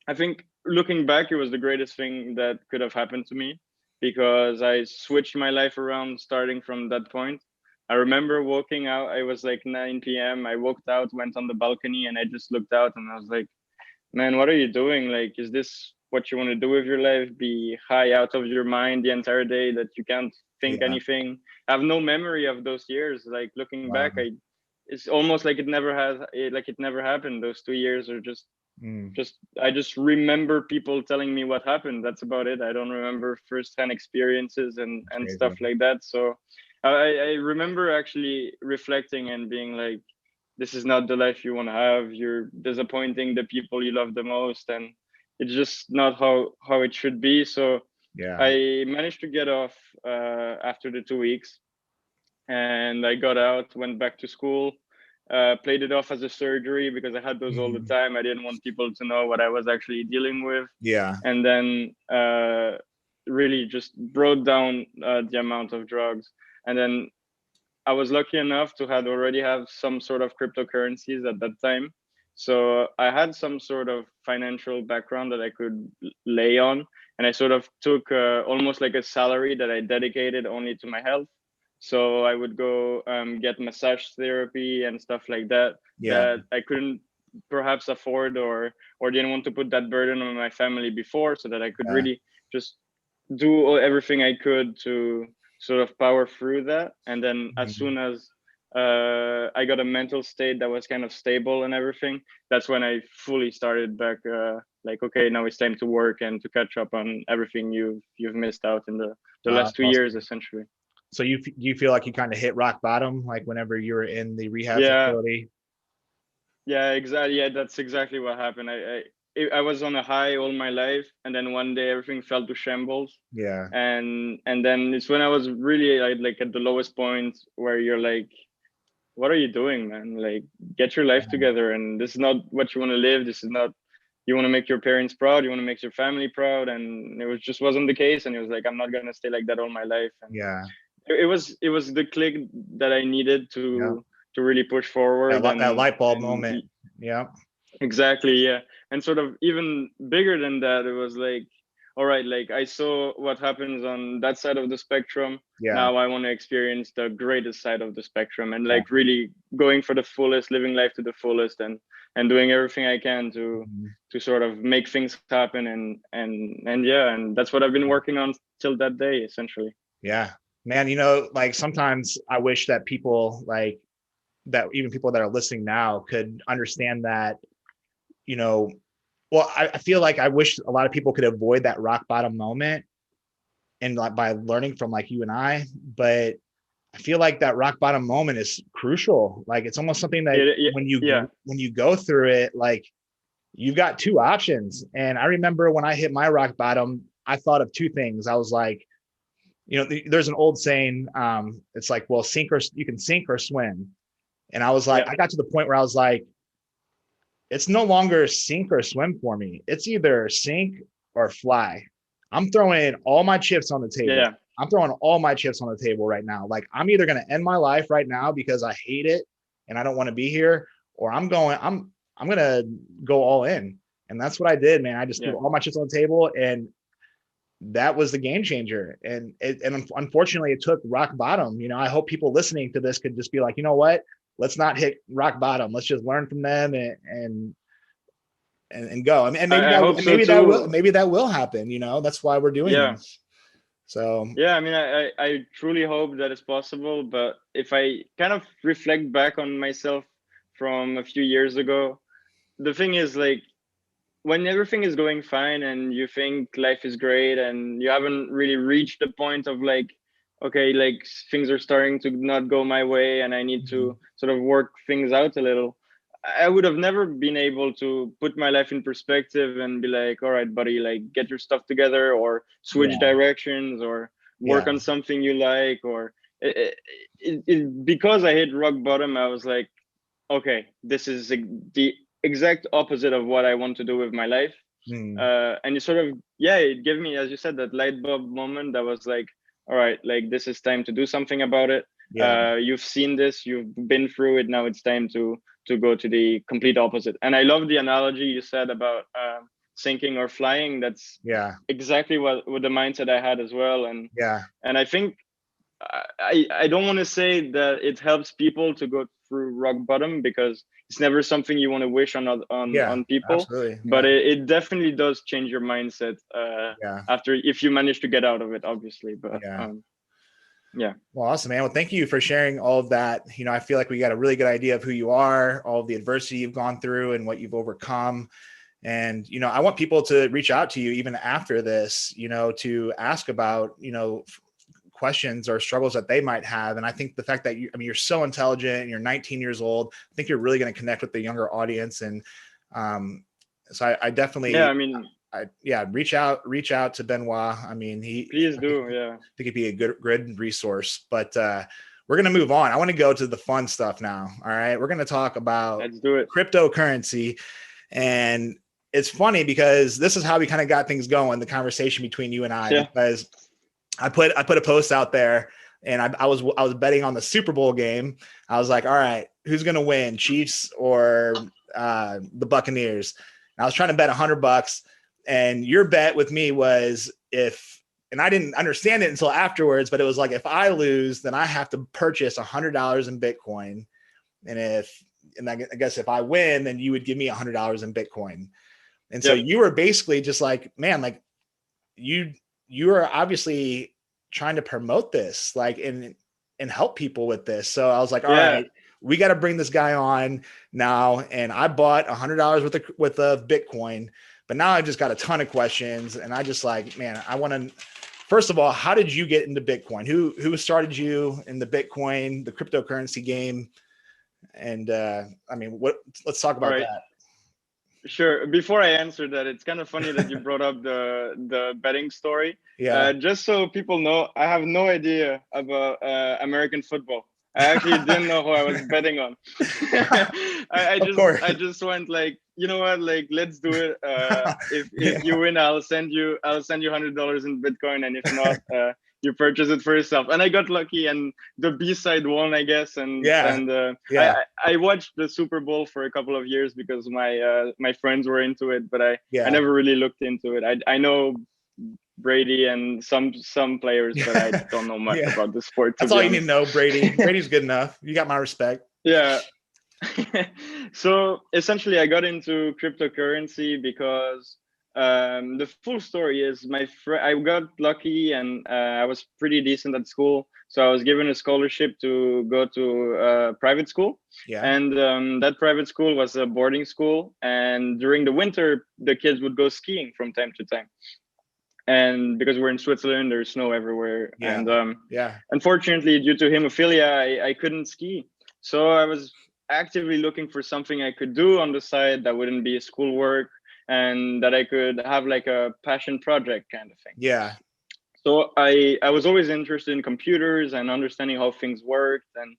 I think, looking back, it was the greatest thing that could have happened to me, because I switched my life around starting from that point. I remember walking out, it was like 9 p.m. I walked out, went on the balcony, and I just looked out, and I was like, man, what are you doing? Like, is this what you want to do with your life? Be high out of your mind the entire day, that you can't think anything? I have no memory of those years. Like, looking back, it's almost like it never happened. Those 2 years are just I just remember people telling me what happened. That's about it. I don't remember firsthand experiences and stuff like that. So I remember actually reflecting and being like, this is not the life you want to have. You're disappointing the people you love the most, and it's just not how it should be. So I managed to get off after the 2 weeks, and I got out, went back to school, played it off as a surgery, because I had those all the time. I didn't want people to know what I was actually dealing with. And then really just brought down the amount of drugs. And then I was lucky enough to already have some sort of cryptocurrencies at that time. So I had some sort of financial background that I could lay on. And I sort of took almost like a salary that I dedicated only to my health. So I would go get massage therapy and stuff like that, that I couldn't perhaps afford, or didn't want to put that burden on my family before, so that I could really just do everything I could to sort of power through that. And then as soon as I got a mental state that was kind of stable and everything, that's when I fully started back, like, okay, now it's time to work and to catch up on everything you've missed out in the last 2 years, essentially. So you feel like you kind of hit rock bottom, like whenever you were in the rehab facility? Yeah, exactly. Yeah, that's exactly what happened. I was on a high all my life, and then one day everything fell to shambles. And then it's when I was really like at the lowest point, where you're like, what are you doing, man? Like, get your life together. And this is not what you want to live. This is not, you want to make your parents proud, you want to make your family proud. And it just wasn't the case. And it was like, I'm not gonna stay like that all my life. And it was the click that I needed to really push forward. That light bulb moment. Exactly, yeah. And sort of even bigger than that, it was like, all right, like I saw what happens on that side of the spectrum. Yeah. Now I want to experience the greatest side of the spectrum, and Yeah. like really going for the fullest, living life to the fullest, and doing everything I can to sort of make things happen, and yeah, and that's what I've been working on till that day, essentially. Yeah, man, like sometimes I wish that people like that, even people that are listening now, could understand that, you know, well, I feel like I wish a lot of people could avoid that rock bottom moment and like by learning from like you and I, but I feel like that rock bottom moment is crucial. Like it's almost something that Yeah. when you go through it, like you've got two options. And I remember when I hit my rock bottom, I thought of two things. I was like, there's an old saying, it's like, well, you can sink or swim. And I was like, Yeah. I got to the point where I was like, it's no longer sink or swim for me. It's either sink or fly. I'm throwing all my chips on the table. Yeah. I'm throwing all my chips on the table right now. Like I'm either going to end my life right now because I hate it and I don't want to be here, or I'm going to go all in. And that's what I did, man. I just threw all my chips on the table, and that was the game changer. And unfortunately it took rock bottom. I hope people listening to this could just be like, you know what, let's not hit rock bottom. Let's just learn from them and go. I mean, and maybe that will happen. That's why we're doing this. So yeah, I mean, I truly hope that it's possible. But if I kind of reflect back on myself from a few years ago, the thing is, like, when everything is going fine and you think life is great and you haven't really reached the point of like, okay, like things are starting to not go my way and I need to sort of work things out a little, I would have never been able to put my life in perspective and be like, all right, buddy, like get your stuff together or switch directions or work on something you like. Or because I hit rock bottom, I was like, okay, this is the exact opposite of what I want to do with my life. And it sort of, it gave me, as you said, that light bulb moment that was like, all right, like this is time to do something about it. You've seen this, you've been through it, now it's time to go to the complete opposite. And I love the analogy you said about sinking or flying. That's exactly what the mindset I had as well. And I think I don't want to say that it helps people to go through rock bottom, because it's never something you want to wish on people. Absolutely. But it definitely does change your mindset after, if you manage to get out of it, obviously. But Well, awesome, man. Well, thank you for sharing all of that. I feel like we got a really good idea of who you are, all of the adversity you've gone through and what you've overcome. And, I want people to reach out to you even after this, to ask about, questions or struggles that they might have. And I think the fact that you're so intelligent and you're 19 years old, I think you're really going to connect with the younger audience. And so I definitely, reach out to Benoit. I mean, please do. I think it'd be a good resource, but we're going to move on. I want to go to the fun stuff now. All right. We're going to talk about cryptocurrency. And it's funny because this is how we kind of got things going, the conversation between you and I, because I put a post out there and I was betting on the Super Bowl game. I was like, all right, who's going to win, Chiefs or the Buccaneers? And I was trying to bet $100, and your bet with me was and I didn't understand it until afterwards, but it was like, if I lose, then I have to purchase $100 in Bitcoin. And I guess if I win, then you would give me $100 in Bitcoin. And so you were basically just like, man, like you are obviously trying to promote this, like, and help people with this. So I was like, all right, we got to bring this guy on now. And I bought $100 with a Bitcoin, but now I've just got a ton of questions. And I just like, man, I want to, first of all, how did you get into Bitcoin? Who started you in the Bitcoin, the cryptocurrency game? And let's talk about that. Sure. Before I answer that, it's kind of funny that you brought up the betting story. Just so people know, I have no idea about American football. I actually didn't know who I was betting on. I just went like, you know what, like, let's do it. If you win, I'll send you $100 in Bitcoin, and if not, you purchase it for yourself. And I got lucky, and the B-side won, I guess. And I watched the Super Bowl for a couple of years because my friends were into it, but I never really looked into it. I know Brady and some players, but I don't know much about the sport. That's all you need to know. Brady's good enough. You got my respect. Yeah. So essentially, I got into cryptocurrency because the full story is I got lucky, and I was pretty decent at school. So I was given a scholarship to go to private school. Yeah. And that private school was a boarding school. And during the winter, the kids would go skiing from time to time. And because we're in Switzerland, there's snow everywhere. Yeah. And unfortunately, due to hemophilia, I couldn't ski. So I was actively looking for something I could do on the side that wouldn't be schoolwork, and that I could have like a passion project kind of thing. Yeah. So I was always interested in computers and understanding how things worked. And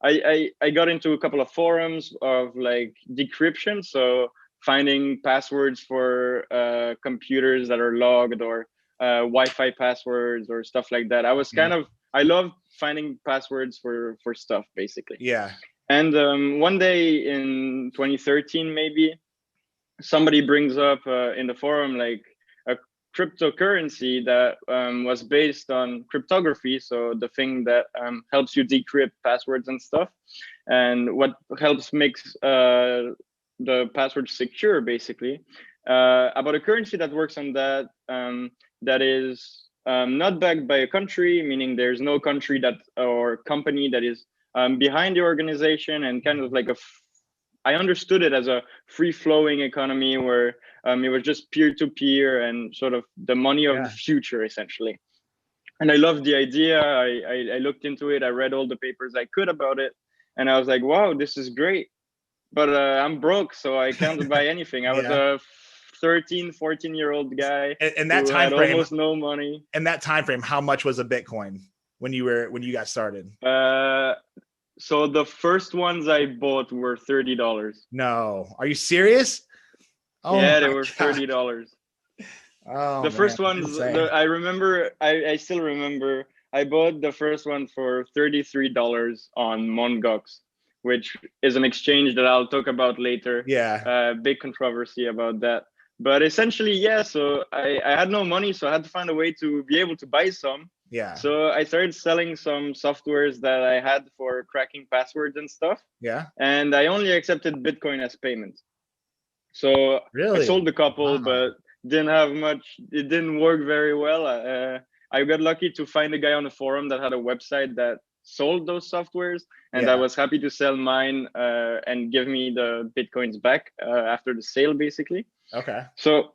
I got into a couple of forums of like decryption. So finding passwords for computers that are logged, or Wi-Fi passwords or stuff like that. I love finding passwords for stuff, basically. Yeah. And one day in 2013, maybe, somebody brings up in the forum like a cryptocurrency that was based on cryptography. So the thing that helps you decrypt passwords and stuff, and what helps makes the password secure, basically, about a currency that works on that, that is not backed by a country, meaning there's no country or company that is behind the organization, and kind of like I understood it as a free-flowing economy where it was just peer-to-peer and sort of the money of the future, essentially. And I loved the idea. I looked into it. I read all the papers I could about it, and I was like, wow, this is great. But I'm broke, so I can't buy anything. I was a 13, 14-year-old guy and that who time had frame, almost no money. In that time frame, how much was a Bitcoin when you got started? So the first ones I bought were $30. No, are you serious? Oh yeah, they were $30. Oh, the first ones, I remember. I still remember. I bought the first one for $33 on Mongox, which is an exchange that I'll talk about later. Yeah. Big controversy about that. But essentially, yeah, so I had no money, so I had to find a way to be able to buy some. Yeah. So I started selling some softwares that I had for cracking passwords and stuff. Yeah. And I only accepted Bitcoin as payment. So really? I sold a couple, but didn't have much. It didn't work very well. I got lucky to find a guy on a forum that had a website that sold those softwares, and I was happy to sell mine and give me the Bitcoins back after the sale, basically. Okay. So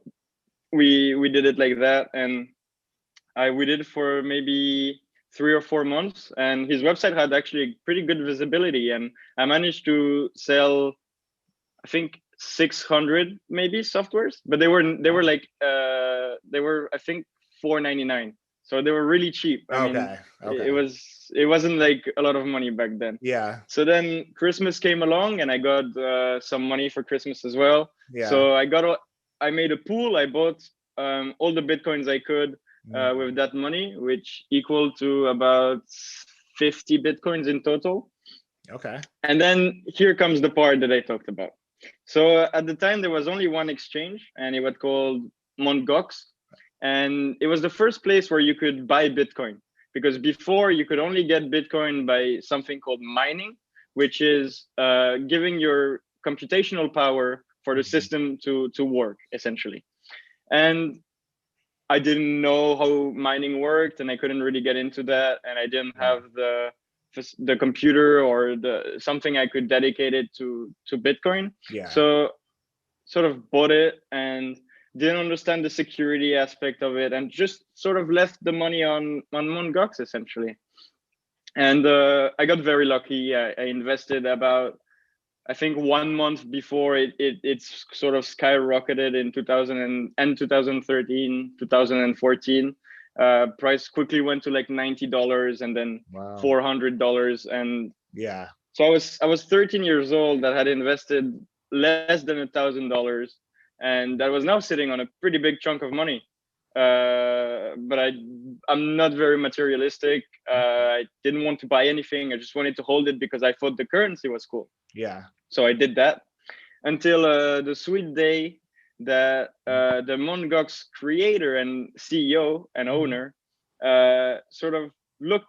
we did it like that, and we did it for maybe 3 or 4 months, and his website had actually pretty good visibility, and I managed to sell, I think, 600 maybe softwares, but they were like they were, I think, $4.99, so they were really cheap. I mean, it wasn't like a lot of money back then. Yeah. So then Christmas came along, and I got some money for Christmas as well. Yeah. So I made a pool. I bought all the Bitcoins I could with that money, which equal to about 50 Bitcoins in total. Okay. And then here comes the part that I talked about. So at the time, there was only one exchange, and it was called Mongox. And it was the first place where you could buy Bitcoin, because before you could only get Bitcoin by something called mining, which is giving your computational power for the system to work, essentially. And I didn't know how mining worked, and I couldn't really get into that. And I didn't have the computer or something I could dedicate it to Bitcoin. Yeah. So sort of bought it and didn't understand the security aspect of it, and just sort of left the money on Mongox, essentially. And I got very lucky. I invested about, I think, 1 month before it's sort of skyrocketed in 2013, 2014. Price quickly went to like $90, and then $400, and so I was 13 years old that had invested less than $1,000, and that was now sitting on a pretty big chunk of money. But I I'm not very materialistic. I didn't want to buy anything. I just wanted to hold it because I thought the currency was cool. Yeah. So I did that until the sweet day that the Mt. Gox creator and CEO and owner sort of looked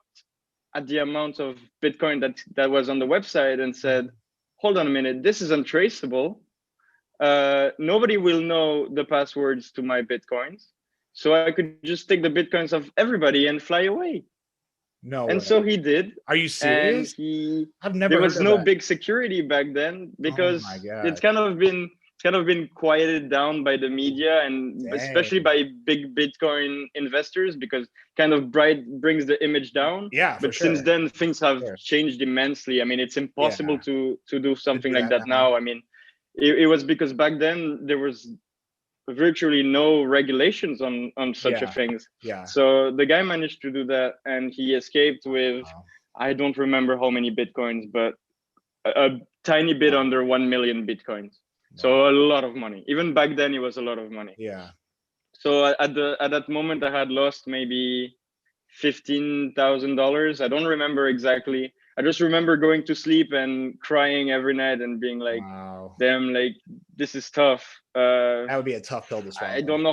at the amount of Bitcoin that was on the website and said, hold on a minute, this is untraceable. Nobody will know the passwords to my Bitcoins. So I could just take the Bitcoins of everybody and fly away. No And way. so he did. Are you serious? And I've never there heard was of no that. big security back then because my God. it's kind of been quieted down by the media and especially by big Bitcoin investors because kind of brings the image down. Yeah, for but since sure. then things have changed immensely. I mean, it's impossible to do something like that now. I mean, it was because back then there was virtually no regulations on such a things. Yeah. So the guy managed to do that and he escaped with I don't remember how many Bitcoins, but a tiny bit under 1 million Bitcoins. So a lot of money. Even back then it was a lot of money. Yeah. So at that moment I had lost maybe $15,000. I don't remember exactly. I just remember going to sleep and crying every night and being like, damn, like this is tough. That would be a tough pill to swallow. I don't know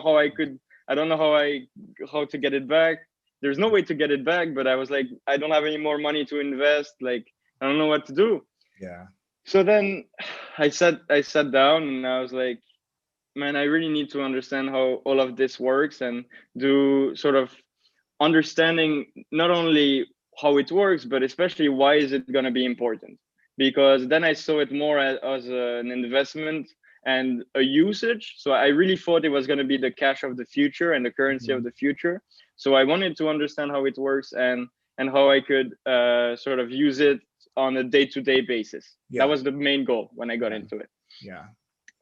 how to get it back. There's no way to get it back, but I was like, I don't have any more money to invest. Like, I don't know what to do. Yeah. So then I sat down and I was like, man, I really need to understand how all of this works and do sort of understanding not only how it works, but especially why is it going to be important? Because then I saw it more as an investment and a usage. So I really thought it was going to be the cash of the future and the currency of the future. So I wanted to understand how it works and how I could sort of use it on a day-to-day basis. That was the main goal when I got into it. Yeah.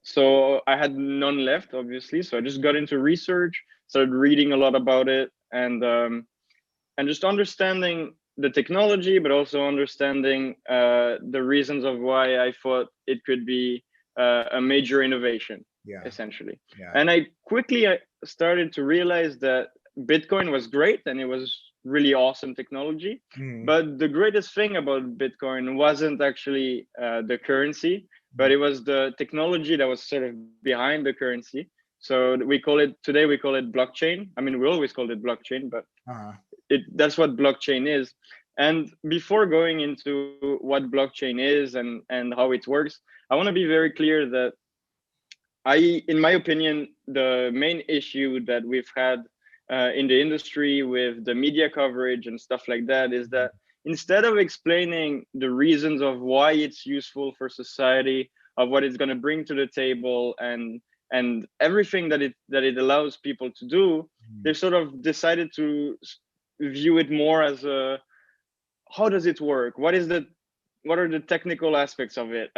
So I had none left, obviously. So I just got into research, started reading a lot about it, and just understanding the technology, but also understanding the reasons of why I thought it could be a major innovation, essentially. Yeah. And I quickly started to realize that Bitcoin was great and it was really awesome technology. But the greatest thing about Bitcoin wasn't actually the currency, but it was the technology that was sort of behind the currency. So we call it blockchain. I mean, we always called it blockchain, but that's what blockchain is. And before going into what blockchain is and how it works, I want to be very clear that in my opinion, the main issue that we've had in the industry with the media coverage and stuff like that is that instead of explaining the reasons of why it's useful for society, of what it's going to bring to the table and everything that it allows people to do, they've sort of decided to view it more as how does it work? What are the technical aspects of it?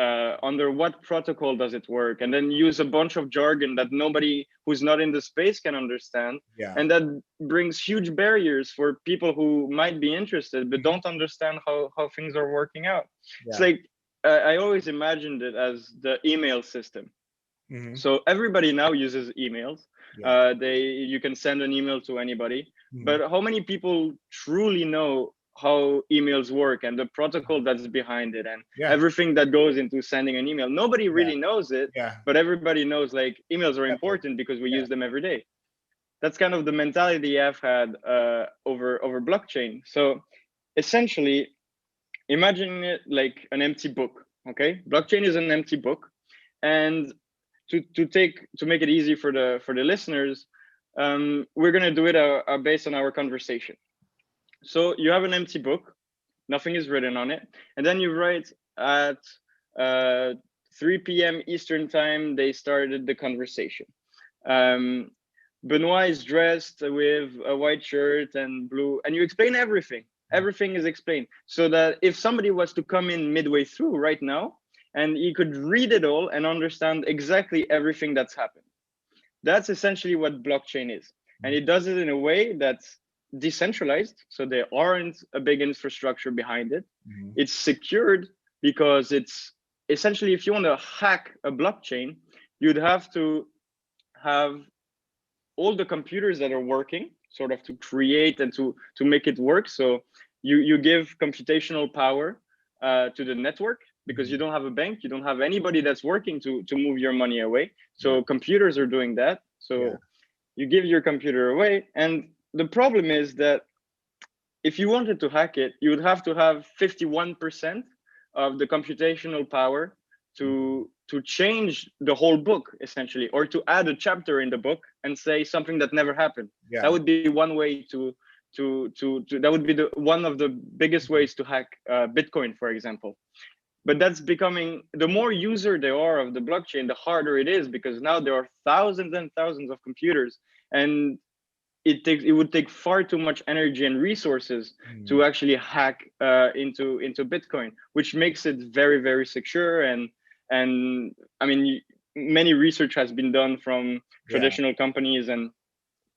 Under what protocol does it work? And then use a bunch of jargon that nobody who's not in the space can understand. And that brings huge barriers for people who might be interested, but don't understand how things are working out. It's like, I always imagined it as the email system. So everybody now uses emails. You can send an email to anybody, but how many people truly know how emails work and the protocol that's behind it and everything that goes into sending an email? Nobody really knows it, but everybody knows like emails are important because we use them every day. That's kind of the mentality I've had over blockchain. So essentially, imagine it like an empty book. Okay, blockchain is an empty book, and to make it easy for the listeners, we're gonna do it based on our conversation. So you have an empty book, nothing is written on it, and then you write at 3 p.m. Eastern time. They started the conversation. Benoit is dressed with a white shirt and blue, and you explain everything. Everything is explained so that if somebody was to come in midway through right now, and he could read it all and understand exactly everything that's happened. That's essentially what blockchain is. And it does it in a way that's decentralized. So there aren't a big infrastructure behind it. It's secured because it's essentially, if you want to hack a blockchain, you'd have to have all the computers that are working sort of to create and to make it work. So you give computational power to the network, because you don't have a bank, you don't have anybody that's working to move your money away. So computers are doing that. So you give your computer away, and the problem is that if you wanted to hack it, you would have to have 51% of the computational power to change the whole book, essentially, or to add a chapter in the book and say something that never happened. That would be one way to that would be one of the biggest ways to hack Bitcoin, for example. But that's becoming, the more user there are of the blockchain, the harder it is, because now there are thousands and thousands of computers, and it would take far too much energy and resources to actually hack into Bitcoin, which makes it very, very secure. And I mean, many research has been done from traditional companies and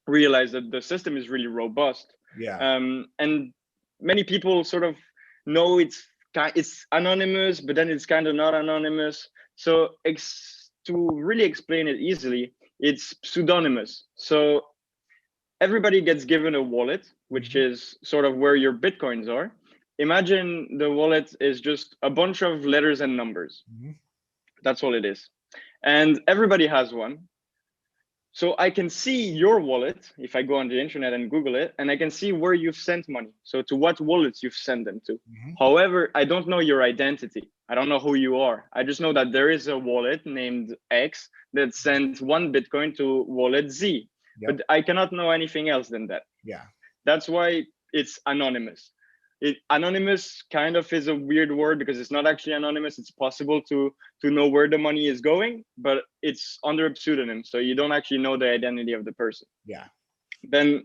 realize that the system is really robust. And many people sort of know it's anonymous, but then it's kind of not anonymous. So to really explain it easily, it's pseudonymous. So everybody gets given a wallet, which is sort of where your Bitcoins are. Imagine the wallet is just a bunch of letters and numbers. That's all it is. And everybody has one. So I can see your wallet if I go on the internet and Google it, and I can see where you've sent money. So to what wallets you've sent them to. However, I don't know your identity. I don't know who you are. I just know that there is a wallet named X that sent 1 Bitcoin to wallet Z. But I cannot know anything else than that. That's why it's anonymous. Anonymous kind of is a weird word, because it's not actually anonymous. It's possible to know where the money is going, but it's under a pseudonym, so you don't actually know the identity of the person. Then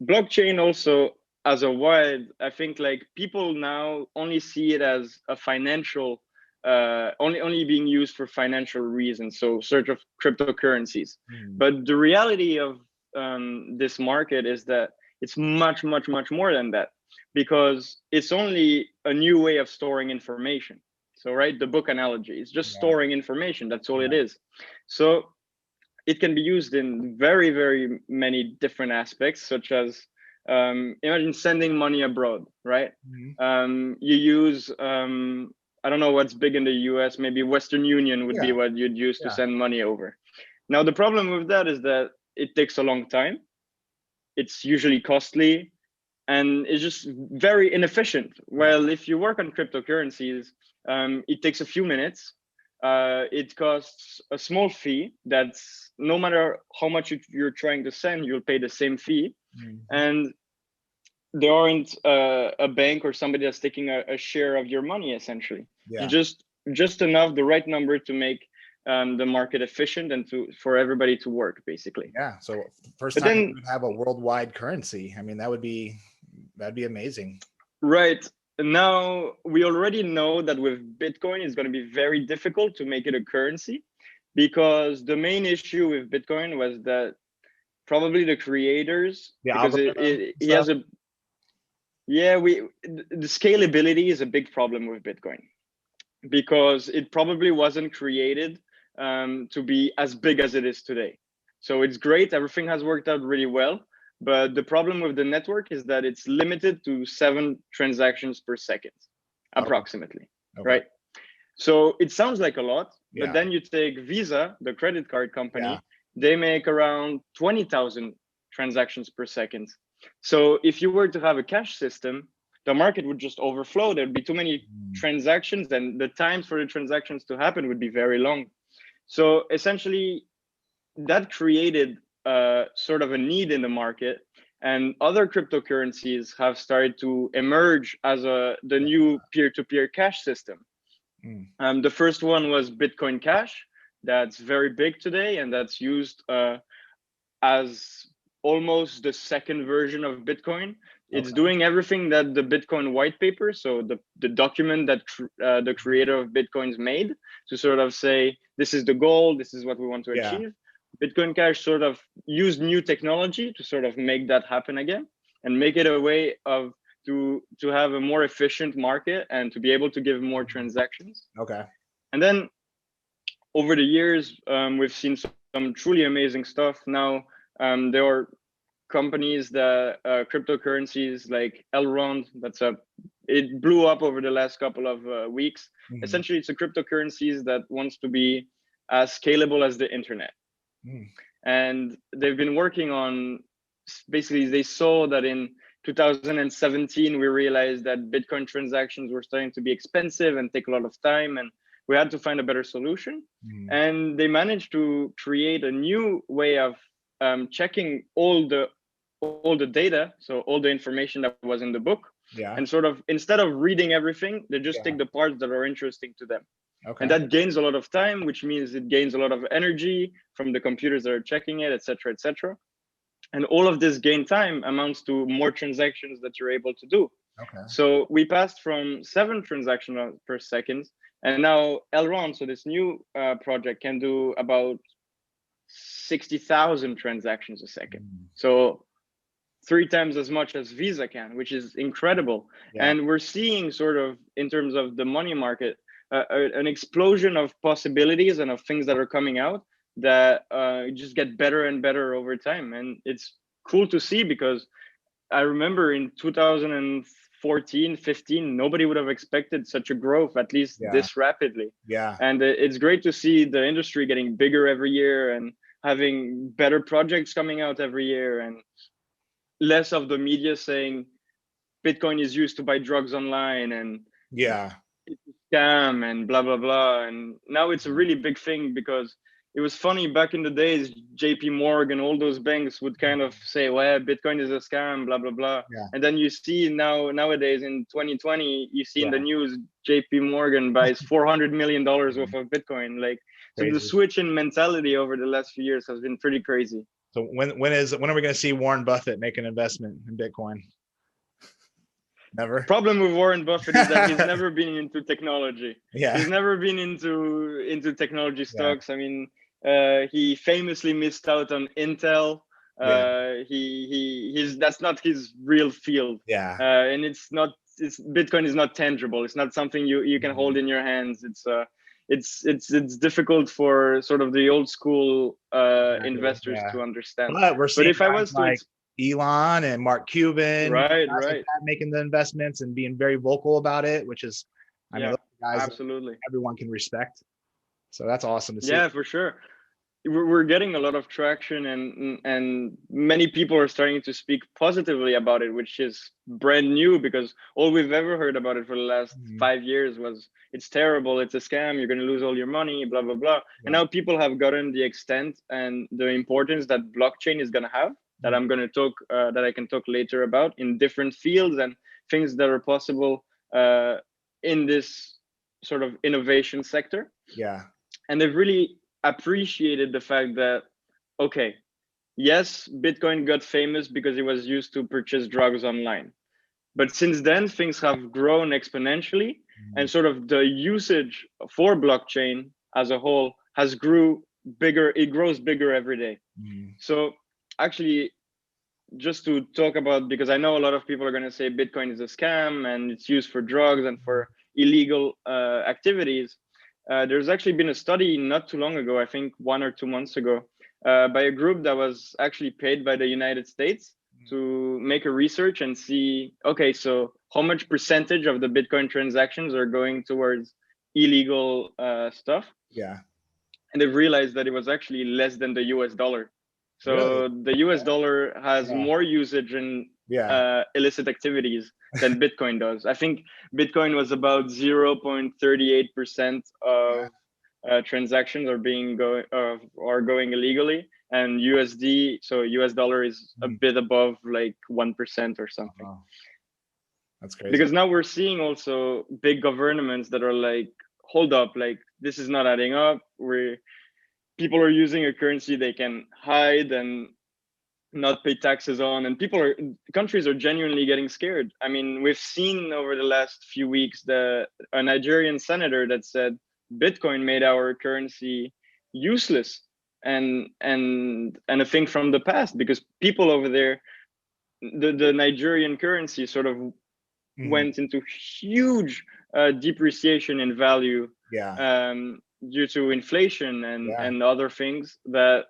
blockchain also, as a wide, I think like people now only see it as a financial, only being used for financial reasons, so search of cryptocurrencies. But the reality of this market is that it's much, much, much more than that, because it's only a new way of storing information. So, right, the book analogy is just storing information. That's all it is. So it can be used in very, very many different aspects, such as imagine sending money abroad, right? You use, I don't know what's big in the US, maybe Western Union would be what you'd use to send money over. Now, the problem with that is that it takes a long time. It's usually costly, and it's just very inefficient. Well, if you work on cryptocurrencies, it takes a few minutes. It costs a small fee that's, no matter how much you're trying to send, you'll pay the same fee. And there aren't a bank or somebody that's taking a share of your money, essentially. Just enough, the right number to make the market efficient and for everybody to work, basically. So first time we would have a worldwide currency. I mean, that'd be amazing. Right. Now, we already know that with Bitcoin, it's going to be very difficult to make it a currency, because the main issue with Bitcoin was that probably the creators, because the scalability is a big problem with Bitcoin, because it probably wasn't created to be as big as it is today. So it's great. Everything has worked out really well. But the problem with the network is that it's limited to 7 transactions per second, approximately, right? So it sounds like a lot, but then you take Visa, the credit card company, they make around 20,000 transactions per second. So if you were to have a cash system, the market would just overflow. There'd be too many transactions, and the times for the transactions to happen would be very long. So essentially, that created sort of a need in the market, and other cryptocurrencies have started to emerge as the new peer-to-peer cash system. The first one was Bitcoin Cash. That's very big today, and that's used as almost the second version of Bitcoin. It's doing everything that the Bitcoin white paper, so the document that the creator of Bitcoin's made, to sort of say, this is the goal, this is what we want to achieve. Bitcoin Cash sort of used new technology to sort of make that happen again, and make it a way of to have a more efficient market and to be able to give more transactions. And then over the years, we've seen some truly amazing stuff. Now there are companies that cryptocurrencies like Elrond, it blew up over the last couple of weeks. Mhm. Essentially, it's a cryptocurrencies that wants to be as scalable as the internet. And they've been working on, basically, they saw that in 2017, we realized that Bitcoin transactions were starting to be expensive and take a lot of time, and we had to find a better solution. And they managed to create a new way of checking all the data, so all the information that was in the book. And sort of, instead of reading everything, they just take the parts that are interesting to them. And that gains a lot of time, which means it gains a lot of energy from the computers that are checking it, et cetera, et cetera. And all of this gain time amounts to more transactions that you're able to do. So we passed from 7 transactions per second, and now Elrond, so this new project, can do about 60,000 transactions a second. So 3 times as much as Visa can, which is incredible. And we're seeing, sort of, in terms of the money market, an explosion of possibilities and of things that are coming out that just get better and better over time. And it's cool to see, because I remember in 2014, 15, nobody would have expected such a growth, at least this rapidly. And it's great to see the industry getting bigger every year and having better projects coming out every year, and less of the media saying Bitcoin is used to buy drugs online and it's a scam and blah, blah, blah. And now it's a really big thing, because it was funny back in the days, JP Morgan, all those banks would kind of say, well, Bitcoin is a scam, blah, blah, blah. And then you see nowadays in 2020, you see in the news, JP Morgan buys $400 million worth of Bitcoin. Like, so the switch in mentality over the last few years has been pretty crazy. So when are we going to see Warren Buffett make an investment in Bitcoin? Never. Problem with Warren Buffett is that he's never been into technology. He's never been into technology stocks. I mean, he famously missed out on Intel. That's not his real field. And Bitcoin is not tangible. It's not something you can hold in your hands. It's difficult for sort of the old school investors to understand. But if I was to Elon and Mark Cuban, right, making the investments and being very vocal about it, which is, I mean, those guys absolutely, everyone can respect. So that's awesome to see. Yeah, for sure. We're getting a lot of traction, and many people are starting to speak positively about it, which is brand new, because all we've ever heard about it for the last 5 years was it's terrible, it's a scam, you're going to lose all your money, blah, blah, blah. And now people have gotten the extent and the importance that blockchain is going to have, that I'm going to talk, that I can talk later about, in different fields and things that are possible in this sort of innovation sector. And they've really appreciated the fact that, okay, yes, Bitcoin got famous because it was used to purchase drugs online. But since then, things have grown exponentially, and sort of the usage for blockchain as a whole has grew bigger. It grows bigger every day. So actually, just to talk about, because I know a lot of people are going to say Bitcoin is a scam and it's used for drugs and for illegal activities. There's actually been a study not too long ago, I think 1 or 2 months ago, by a group that was actually paid by the United States to make a research and see, okay, so how much percentage of the Bitcoin transactions are going towards illegal stuff? And they've realized that it was actually less than the US dollar. So the US dollar has more usage in illicit activities than Bitcoin does. I think Bitcoin was about 0.38% of transactions are going illegally, and USD, so US dollar, is a bit above like 1% or something. Wow. That's crazy. Because now we're seeing also big governments that are like, hold up, like this is not adding up. People are using a currency they can hide and not pay taxes on, and countries are genuinely getting scared. I mean, we've seen over the last few weeks a Nigerian senator that said Bitcoin made our currency useless and a thing from the past, because people over there, the Nigerian currency sort of went into huge depreciation in value due to inflation and other things that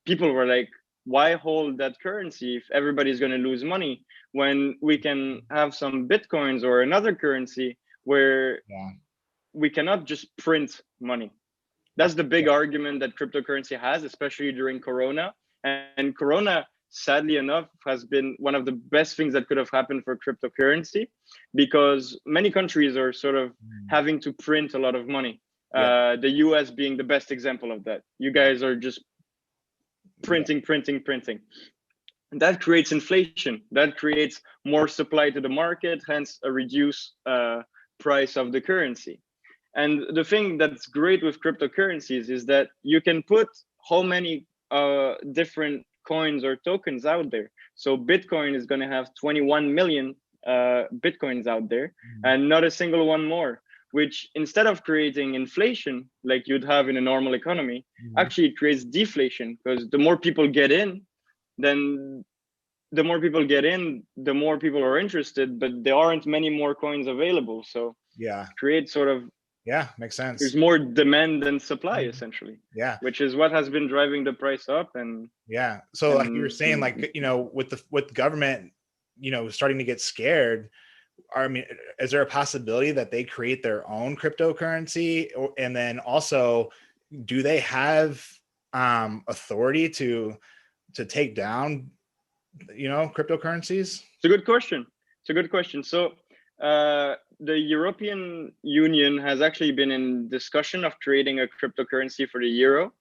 people were like, why hold that currency if everybody's going to lose money, when we can have some Bitcoins or another currency where we cannot just print money. That's the big argument that cryptocurrency has, especially during Corona. And Corona, sadly enough, has been one of the best things that could have happened for cryptocurrency, because many countries are sort of having to print a lot of money. The US being the best example of that. You guys are just printing. And that creates inflation. That creates more supply to the market, hence a reduced price of the currency. And the thing that's great with cryptocurrencies is that you can put how many different coins or tokens out there. So Bitcoin is going to have 21 million Bitcoins out there, and not a single one more, which instead of creating inflation like you'd have in a normal economy, actually it creates deflation, because the more people get in, then the more people get in, the more people are interested, but there aren't many more coins available. So create sort of, makes sense. There's more demand than supply, essentially. Which is what has been driving the price up. And so like you were saying, like, you know, with government, you know, starting to get scared, I mean, is there a possibility that they create their own cryptocurrency? And then also, do they have authority to take down, you know, cryptocurrencies? It's a good question. So the European Union has actually been in discussion of creating a cryptocurrency for the euro,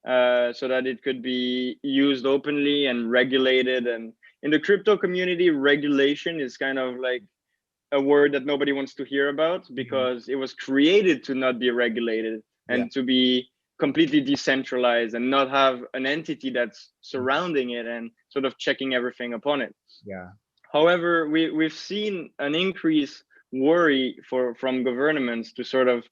so that it could be used openly and regulated. And in the crypto community, regulation is kind of like a word that nobody wants to hear about, because it was created to not be regulated and to be completely decentralized and not have an entity that's surrounding it and sort of checking everything upon it. However, we've seen an increased worry from governments to sort of,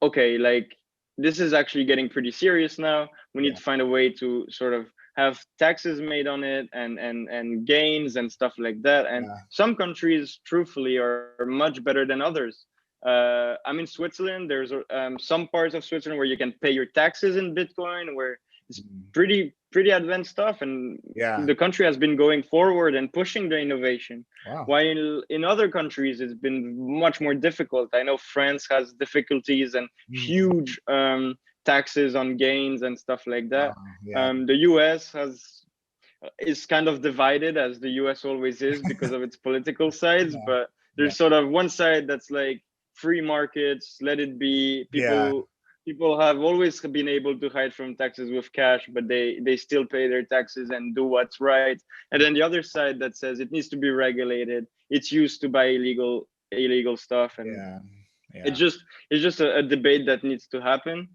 okay, like, this is actually getting pretty serious now. We need to find a way to sort of have taxes made on it and gains and stuff like that. And some countries, truthfully, are much better than others. I'm in Switzerland. There's some parts of Switzerland where you can pay your taxes in Bitcoin, where it's pretty advanced stuff, and the country has been going forward and pushing the innovation. While in other countries it's been much more difficult. I know France has difficulties and huge taxes on gains and stuff like that. The US is kind of divided, as the US always is, because of its political sides. But there's sort of one side that's like free markets, let it be. People have always been able to hide from taxes with cash, but they still pay their taxes and do what's right. And then the other side that says it needs to be regulated. It's used to buy illegal stuff, and it's just a debate that needs to happen.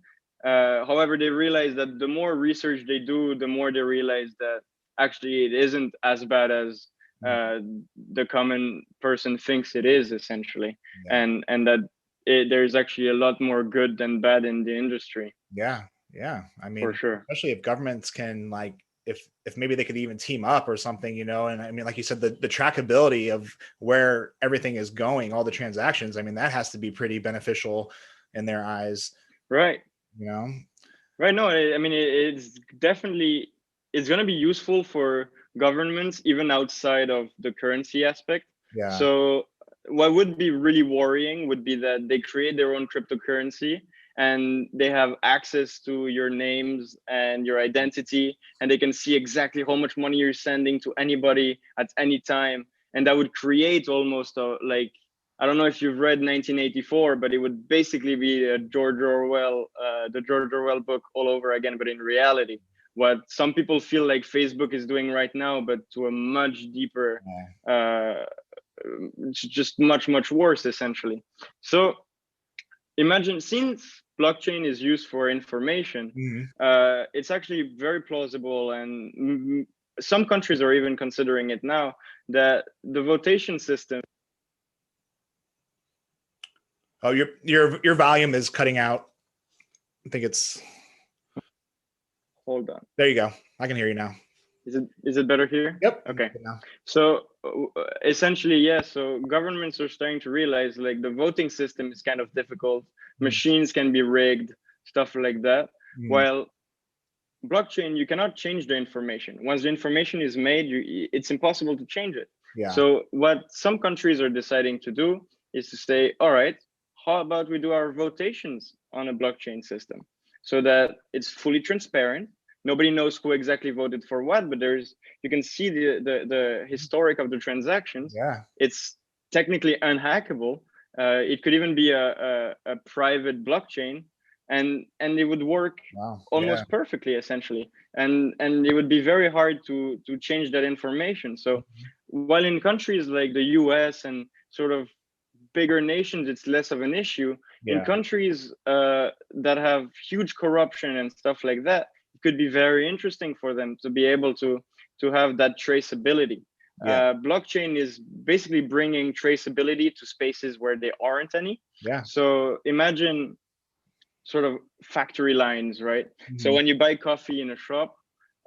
However, they realize that the more research they do, the more they realize that actually it isn't as bad as the common person thinks it is, essentially, and that there's actually a lot more good than bad in the industry. I mean, for sure, especially if governments can, like, if maybe they could even team up or something, you know. And I mean, like you said, the trackability of where everything is going, all the transactions, I mean, that has to be pretty beneficial in their eyes, right? You know, right? No, I mean, it's definitely, it's going to be useful for governments even outside of the currency aspect. So what would be really worrying would be that they create their own cryptocurrency and they have access to your names and your identity, and they can see exactly how much money you're sending to anybody at any time. And that would create almost like, I don't know if you've read 1984, but it would basically be a the George Orwell book all over again, but in reality. What some people feel like Facebook is doing right now, but to a much deeper, just much worse, essentially. So imagine, since blockchain is used for information, it's actually very plausible, and some countries are even considering it now, that the votation system. Oh, your volume is cutting out. I think it's. Hold on. There you go. I can hear you now. Is it better here? Yep. Okay. So essentially, so governments are starting to realize, like, the voting system is kind of difficult. Machines can be rigged, stuff like that. While blockchain, you cannot change the information. Once the information is made, it's impossible to change it. Yeah. So what some countries are deciding to do is to say, all right, how about we do our votations on a blockchain system so that it's fully transparent. Nobody knows who exactly voted for what, but you can see the historic of the transactions. Yeah. It's technically unhackable. It could even be a private blockchain, and it would work almost perfectly, essentially. And it would be very hard to change that information. So while in countries like the US and sort of bigger nations, it's less of an issue. In countries that have huge corruption and stuff like that, it could be very interesting for them to be able to have that traceability. Blockchain is basically bringing traceability to spaces where there aren't any. So imagine sort of factory lines, right? So when you buy coffee in a shop,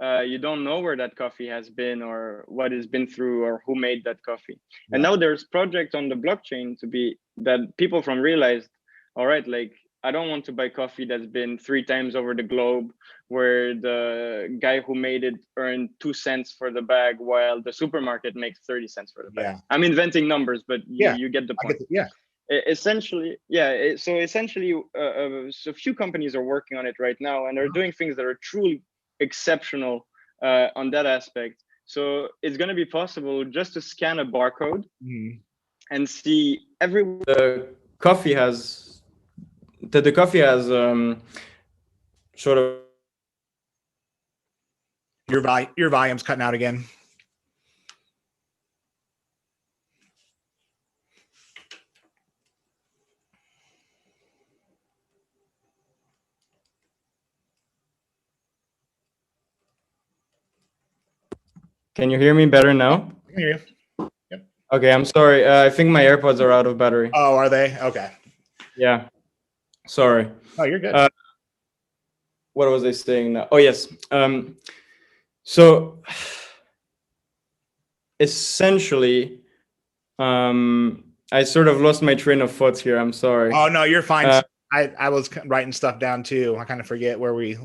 you don't know where that coffee has been or what it's been through or who made that coffee. And now there's projects on the blockchain that people from realized, all right, like I don't want to buy coffee that's been 3 times over the globe, where the guy who made it earned 2 cents for the bag while the supermarket makes 30 cents for the bag. I'm inventing numbers, but you get the point. Essentially, so essentially, so few companies are working on it right now, and they're doing things that are truly exceptional on that aspect. So it's going to be possible just to scan a barcode and see the coffee has sort of. Your volume's cutting out again. Can you hear me better now? I can hear you. Yep. Okay, I'm sorry. I think my AirPods are out of battery. Oh, are they? Okay. Yeah. Sorry. Oh, you're good. What was I saying now? Oh, yes. So essentially, I sort of lost my train of thought here. I'm sorry. Oh, no, you're fine. I was writing stuff down too. I kind of forget where we.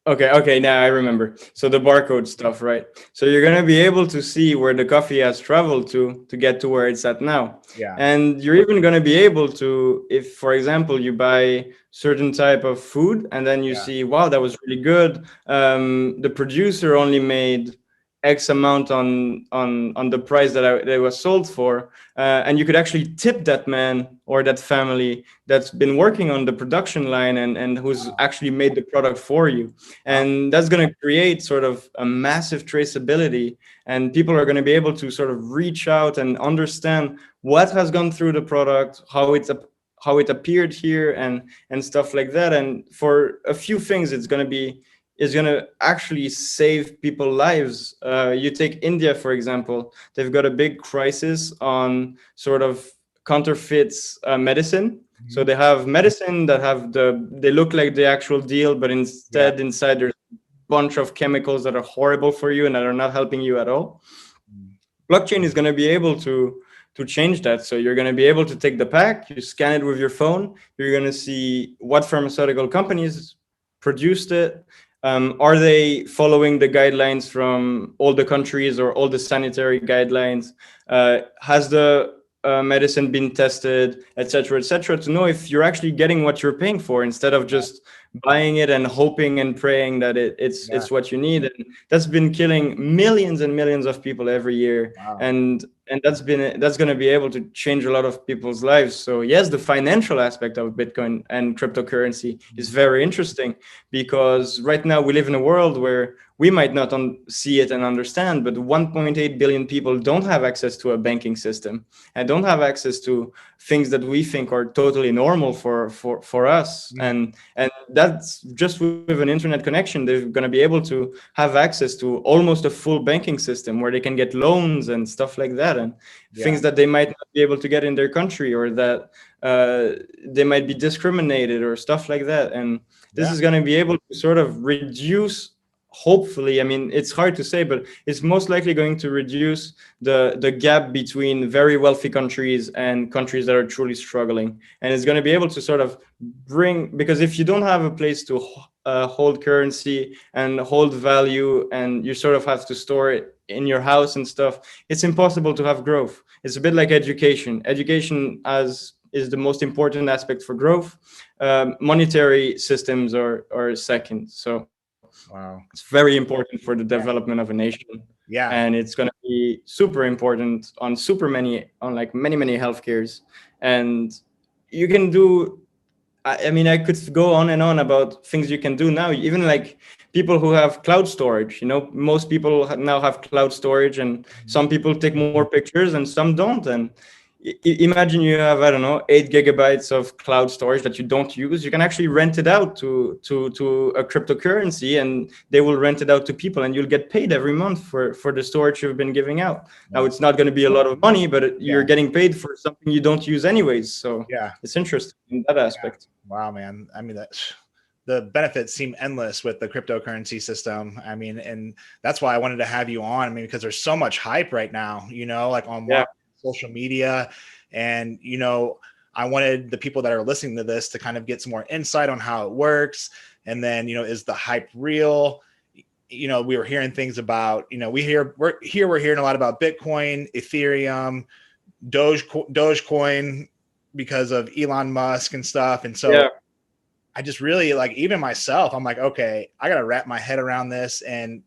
Okay, now I remember. So the barcode stuff, right? So you're going to be able to see where the coffee has traveled to get to where it's at now. Yeah. And you're even going to be able to, if, for example, you buy certain type of food and then you see, wow, that was really good. The producer only made X amount on the price that it was sold for, and you could actually tip that man or that family that's been working on the production line and who's actually made the product for you. And that's going to create sort of a massive traceability, and people are going to be able to sort of reach out and understand what has gone through the product, how it appeared here, and stuff like that. And for a few things, it's going to actually save people's lives. You take India, for example. They've got a big crisis on sort of counterfeits medicine. So they have medicine that they look like the actual deal, but instead inside there's a bunch of chemicals that are horrible for you and that are not helping you at all. Blockchain is going to be able to change that. So you're going to be able to take the pack, you scan it with your phone, you're going to see what pharmaceutical companies produced it. Are they following the guidelines from all the countries or all the sanitary guidelines? Has the medicine been tested, et cetera, to know if you're actually getting what you're paying for, instead of just buying it and hoping and praying that it's what you need. And that's been killing millions and millions of people every year. And that's going to be able to change a lot of people's lives. So yes, the financial aspect of Bitcoin and cryptocurrency is very interesting, because right now we live in a world where we might not see it and understand, but 1.8 billion people don't have access to a banking system and don't have access to things that we think are totally normal for us. And that's just with an internet connection. They're going to be able to have access to almost a full banking system where they can get loans and stuff like that, and things that they might not be able to get in their country, or that they might be discriminated or stuff like that. And this is going to be able to sort of reduce, hopefully, I mean, it's hard to say, but it's most likely going to reduce the gap between very wealthy countries and countries that are truly struggling. And it's going to be able to sort of because if you don't have a place to hold currency and hold value, and you sort of have to store it in your house and stuff, it's impossible to have growth. It's a bit like education. Education as is the most important aspect for growth. Monetary systems are second. So Wow. it's very important for the development of a nation. Yeah. And it's going to be super important on like many healthcares. And you can do, I mean, I could go on and on about things you can do now, even like people who have cloud storage. Most people now have cloud storage, and some people take more pictures and some don't. And imagine you have, I don't know, 8 gigabytes of cloud storage that you don't use. You can actually rent it out to a cryptocurrency, and they will rent it out to people, and you'll get paid every month for the storage you've been giving out. Now, it's not going to be a lot of money, but you're getting paid for something you don't use anyways. So it's interesting in that aspect. Wow, man. I mean, the benefits seem endless with the cryptocurrency system. I mean, and that's why I wanted to have you on. I mean, because there's so much hype right now, like on social media. And, I wanted the people that are listening to this to kind of get some more insight on how it works. And then, is the hype real? We were hearing things about, we're hearing a lot about Bitcoin, Ethereum, Dogecoin, because of Elon Musk and stuff. And so I just really even myself, I'm like, okay, I got to wrap my head around this. And,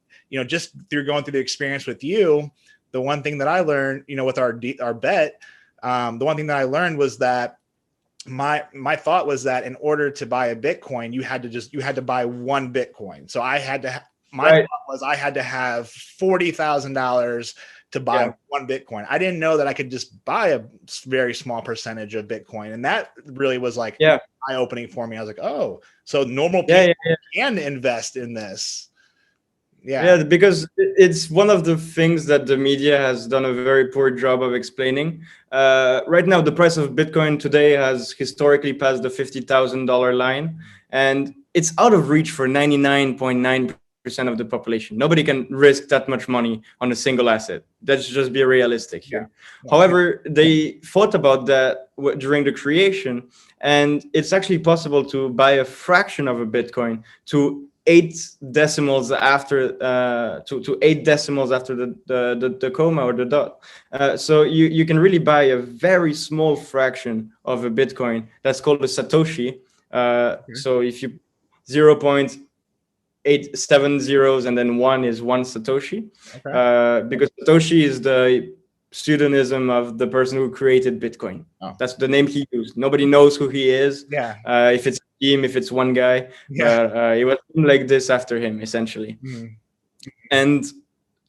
just through going through the experience with you, the one thing that I learned, with our bet, the one thing that I learned was that my thought was that in order to buy a Bitcoin, you had to buy one Bitcoin. So I had to, thought was I had to have $40,000 to buy one Bitcoin. I didn't know that I could just buy a very small percentage of Bitcoin. And that really was eye-opening for me. I was like, oh, so normal people can invest in this. Yeah, because it's one of the things that the media has done a very poor job of explaining. Right now, the price of Bitcoin today has historically passed the $50,000 line, and it's out of reach for 99.9% of the population. Nobody can risk that much money on a single asset. Let's just be realistic here. However, they thought about that during the creation, and it's actually possible to buy a fraction of a Bitcoin to 8 decimals after to 8 decimals after the comma or the dot. So you can really buy a very small fraction of a Bitcoin. That's called a Satoshi. So if you 0.87 zeros and then 1 is 1 Satoshi, because Satoshi is the pseudonym of the person who created Bitcoin. That's the name he used. Nobody knows who he is. If it's a team, if it's one guy, but it was like this after him, essentially. And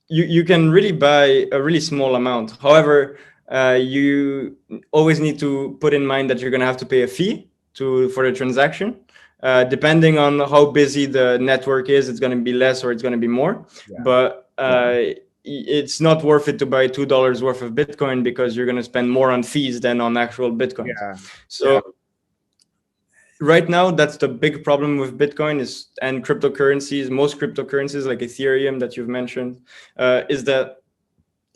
you can really buy a really small amount. However, you always need to put in mind that you're going to have to pay a fee for the transaction. Depending on how busy the network is, it's going to be less or it's going to be more. But it's not worth it to buy $2 worth of Bitcoin because you're going to spend more on fees than on actual Bitcoin. Right now, that's the big problem with Bitcoin and cryptocurrencies. Most cryptocurrencies like Ethereum that you've mentioned, is that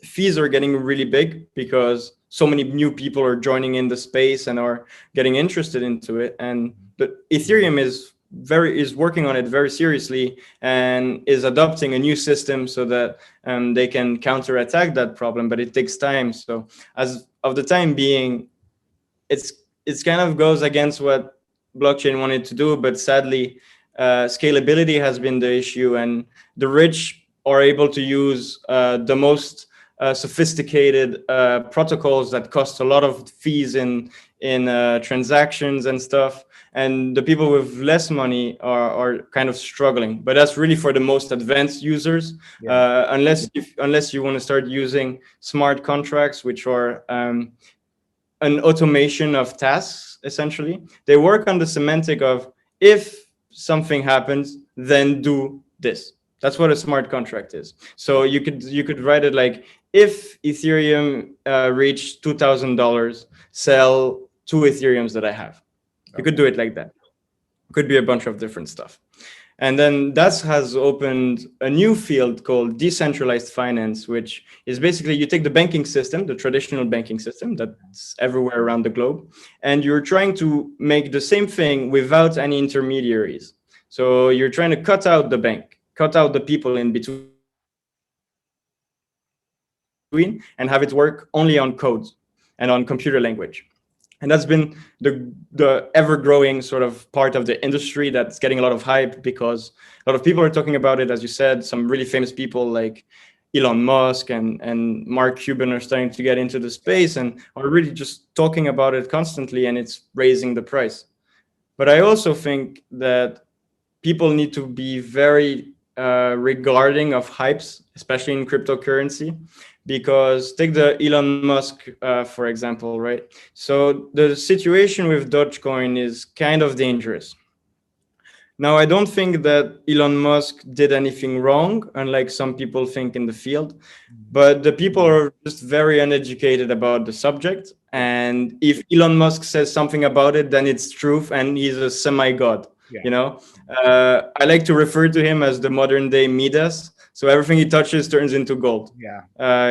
fees are getting really big because so many new people are joining in the space and are getting interested into it. And the Ethereum is working on it very seriously and is adopting a new system so that they can counterattack that problem, but it takes time. So as of the time being, it's kind of goes against what blockchain wanted to do, but sadly, scalability has been the issue, and the rich are able to use the most sophisticated protocols that cost a lot of fees in transactions and stuff, and the people with less money are kind of struggling. But that's really for the most advanced users. Unless you want to start using smart contracts, which are an automation of tasks. Essentially, they work on the semantic of if something happens, then do this. That's what a smart contract is. So you could write it like, if Ethereum reached $2,000, sell 2 Ethereums that I have. You could do it like that. It could be a bunch of different stuff. And then that has opened a new field called Decentralized Finance, which is basically you take the banking system, the traditional banking system that's everywhere around the globe, and you're trying to make the same thing without any intermediaries. So you're trying to cut out the bank, cut out the people in between, and have it work only on codes and on computer language. And that's been the ever-growing sort of part of the industry that's getting a lot of hype, because a lot of people are talking about it. As you said, some really famous people like Elon Musk and Mark Cuban are starting to get into the space and are really just talking about it constantly, and it's raising the price. But I also think that people need to be very regarding of hypes, especially in cryptocurrency, because take the Elon Musk, for example, right? So the situation with Dogecoin is kind of dangerous. Now, I don't think that Elon Musk did anything wrong, unlike some people think in the field, but the people are just very uneducated about the subject. And if Elon Musk says something about it, then it's truth, and he's a semi-god. Yeah. You know, I like to refer to him as the modern day Midas. So everything he touches turns into gold. Yeah.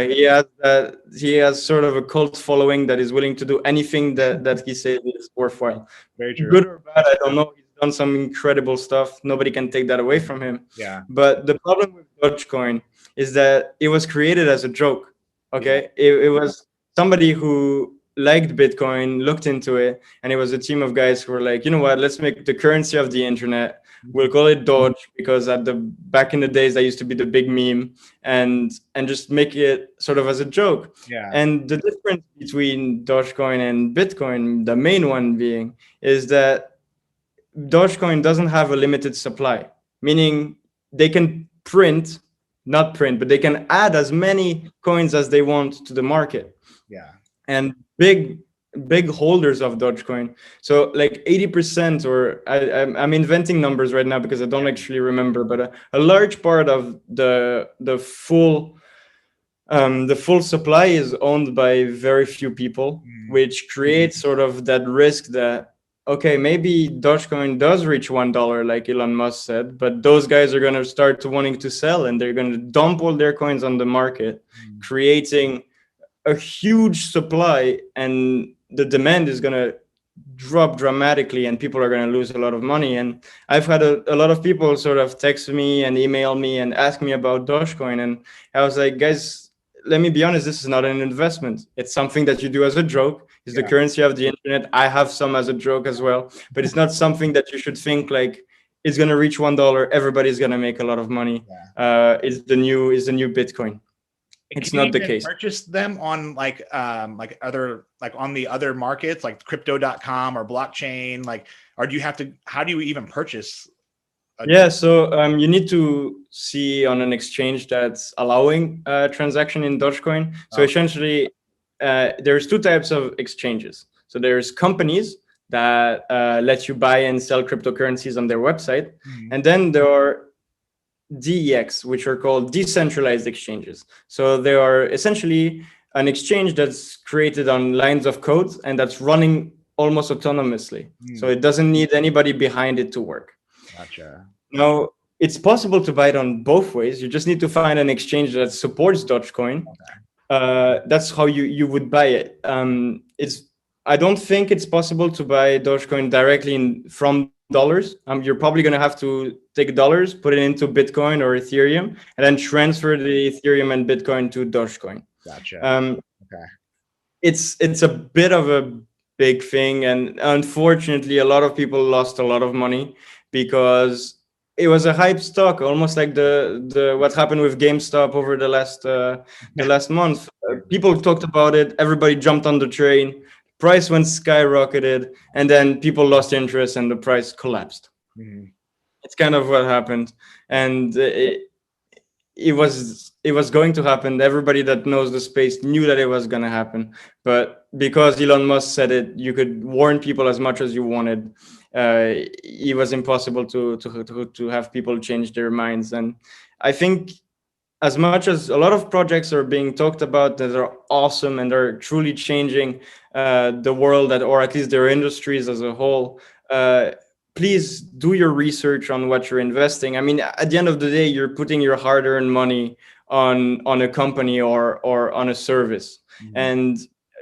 He has sort of a cult following that is willing to do anything that he says is worthwhile. Very true. Good or bad, I don't know. He's done some incredible stuff. Nobody can take that away from him. Yeah. But the problem with Dogecoin is that it was created as a joke. Okay, it was somebody who liked Bitcoin, looked into it, and it was a team of guys who were like, you know what, let's make the currency of the internet. We'll call it Doge, because back in the days that used to be the big meme, and just make it sort of as a joke. Yeah. And the difference between Dogecoin and Bitcoin, the main one being, is that Dogecoin doesn't have a limited supply, meaning they can not print, but they can add as many coins as they want to the market. Yeah. And big holders of Dogecoin, so like 80%, or I'm inventing numbers right now because I don't actually remember, but a large part of the full supply is owned by very few people, which creates sort of that risk that, okay, maybe Dogecoin does reach $1, like Elon Musk said, but those guys are going to start wanting to sell, and they're going to dump all their coins on the market, creating a huge supply, and the demand is going to drop dramatically, and people are going to lose a lot of money. And I've had a lot of people sort of text me and email me and ask me about Dogecoin, and I was like, guys, let me be honest, this is not an investment. It's something that you do as a joke. It's the currency of the internet. I have some as a joke as well, but it's not something that you should think like it's going to reach $1. Everybody's going to make a lot of money. Is the new Bitcoin. It's not the case. Purchase them on like on the other markets like crypto.com or blockchain, or do you have to, how do you even purchase? So you need to see on an exchange that's allowing transaction in Dogecoin. So essentially there's two types of exchanges. So there's companies that let you buy and sell cryptocurrencies on their website. And then there are DEX, which are called decentralized exchanges. So they are essentially an exchange that's created on lines of code and that's running almost autonomously. So it doesn't need anybody behind it to work. Gotcha. Now, it's possible to buy it on both ways. You just need to find an exchange that supports Dogecoin. That's how you would buy it. I don't think it's possible to buy Dogecoin directly from dollars. You're probably going to have to take dollars, put it into Bitcoin or Ethereum, and then transfer the Ethereum and Bitcoin to Dogecoin. Gotcha. It's a bit of a big thing, and unfortunately, a lot of people lost a lot of money because it was a hype stock, almost like the what happened with GameStop over the last month. People talked about it. Everybody jumped on the train. Price went skyrocketed, and then people lost interest and the price collapsed. It's kind of what happened, and it was going to happen. Everybody that knows the space knew that it was going to happen, but because Elon Musk said it, you could warn people as much as you wanted. It was impossible to have people change their minds. And I think as much as a lot of projects are being talked about that are awesome and are truly changing the world, or at least their industries as a whole, please do your research on what you're investing. I mean, at the end of the day, you're putting your hard-earned money on a company or on a service. And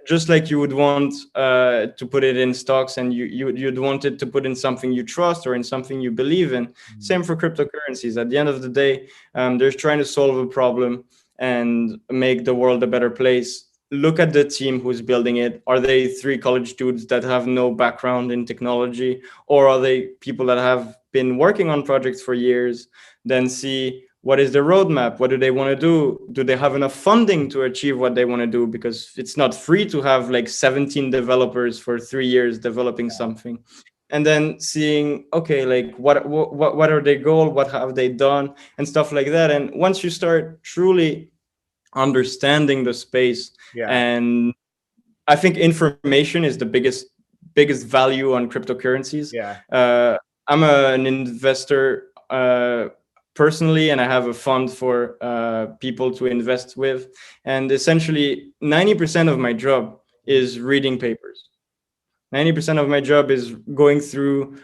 just like you would want to put it in stocks, and you'd want it to put in something you trust or in something you believe in. Same for cryptocurrencies. At the end of the day, they're trying to solve a problem and make the world a better place. Look at the team who's building it. Are they 3 college dudes that have no background in technology, or are they people that have been working on projects for years? Then see, what is the roadmap? What do they want to do? Do they have enough funding to achieve what they want to do? Because it's not free to have like 17 developers for 3 years developing something. And then seeing, okay, like what are their goals? What have they done? And stuff like that. And once you start truly understanding the space, and I think information is the biggest value on cryptocurrencies. I'm an investor personally, and I have a fund for people to invest with. And essentially 90% of my job is reading papers. 90% of my job is going through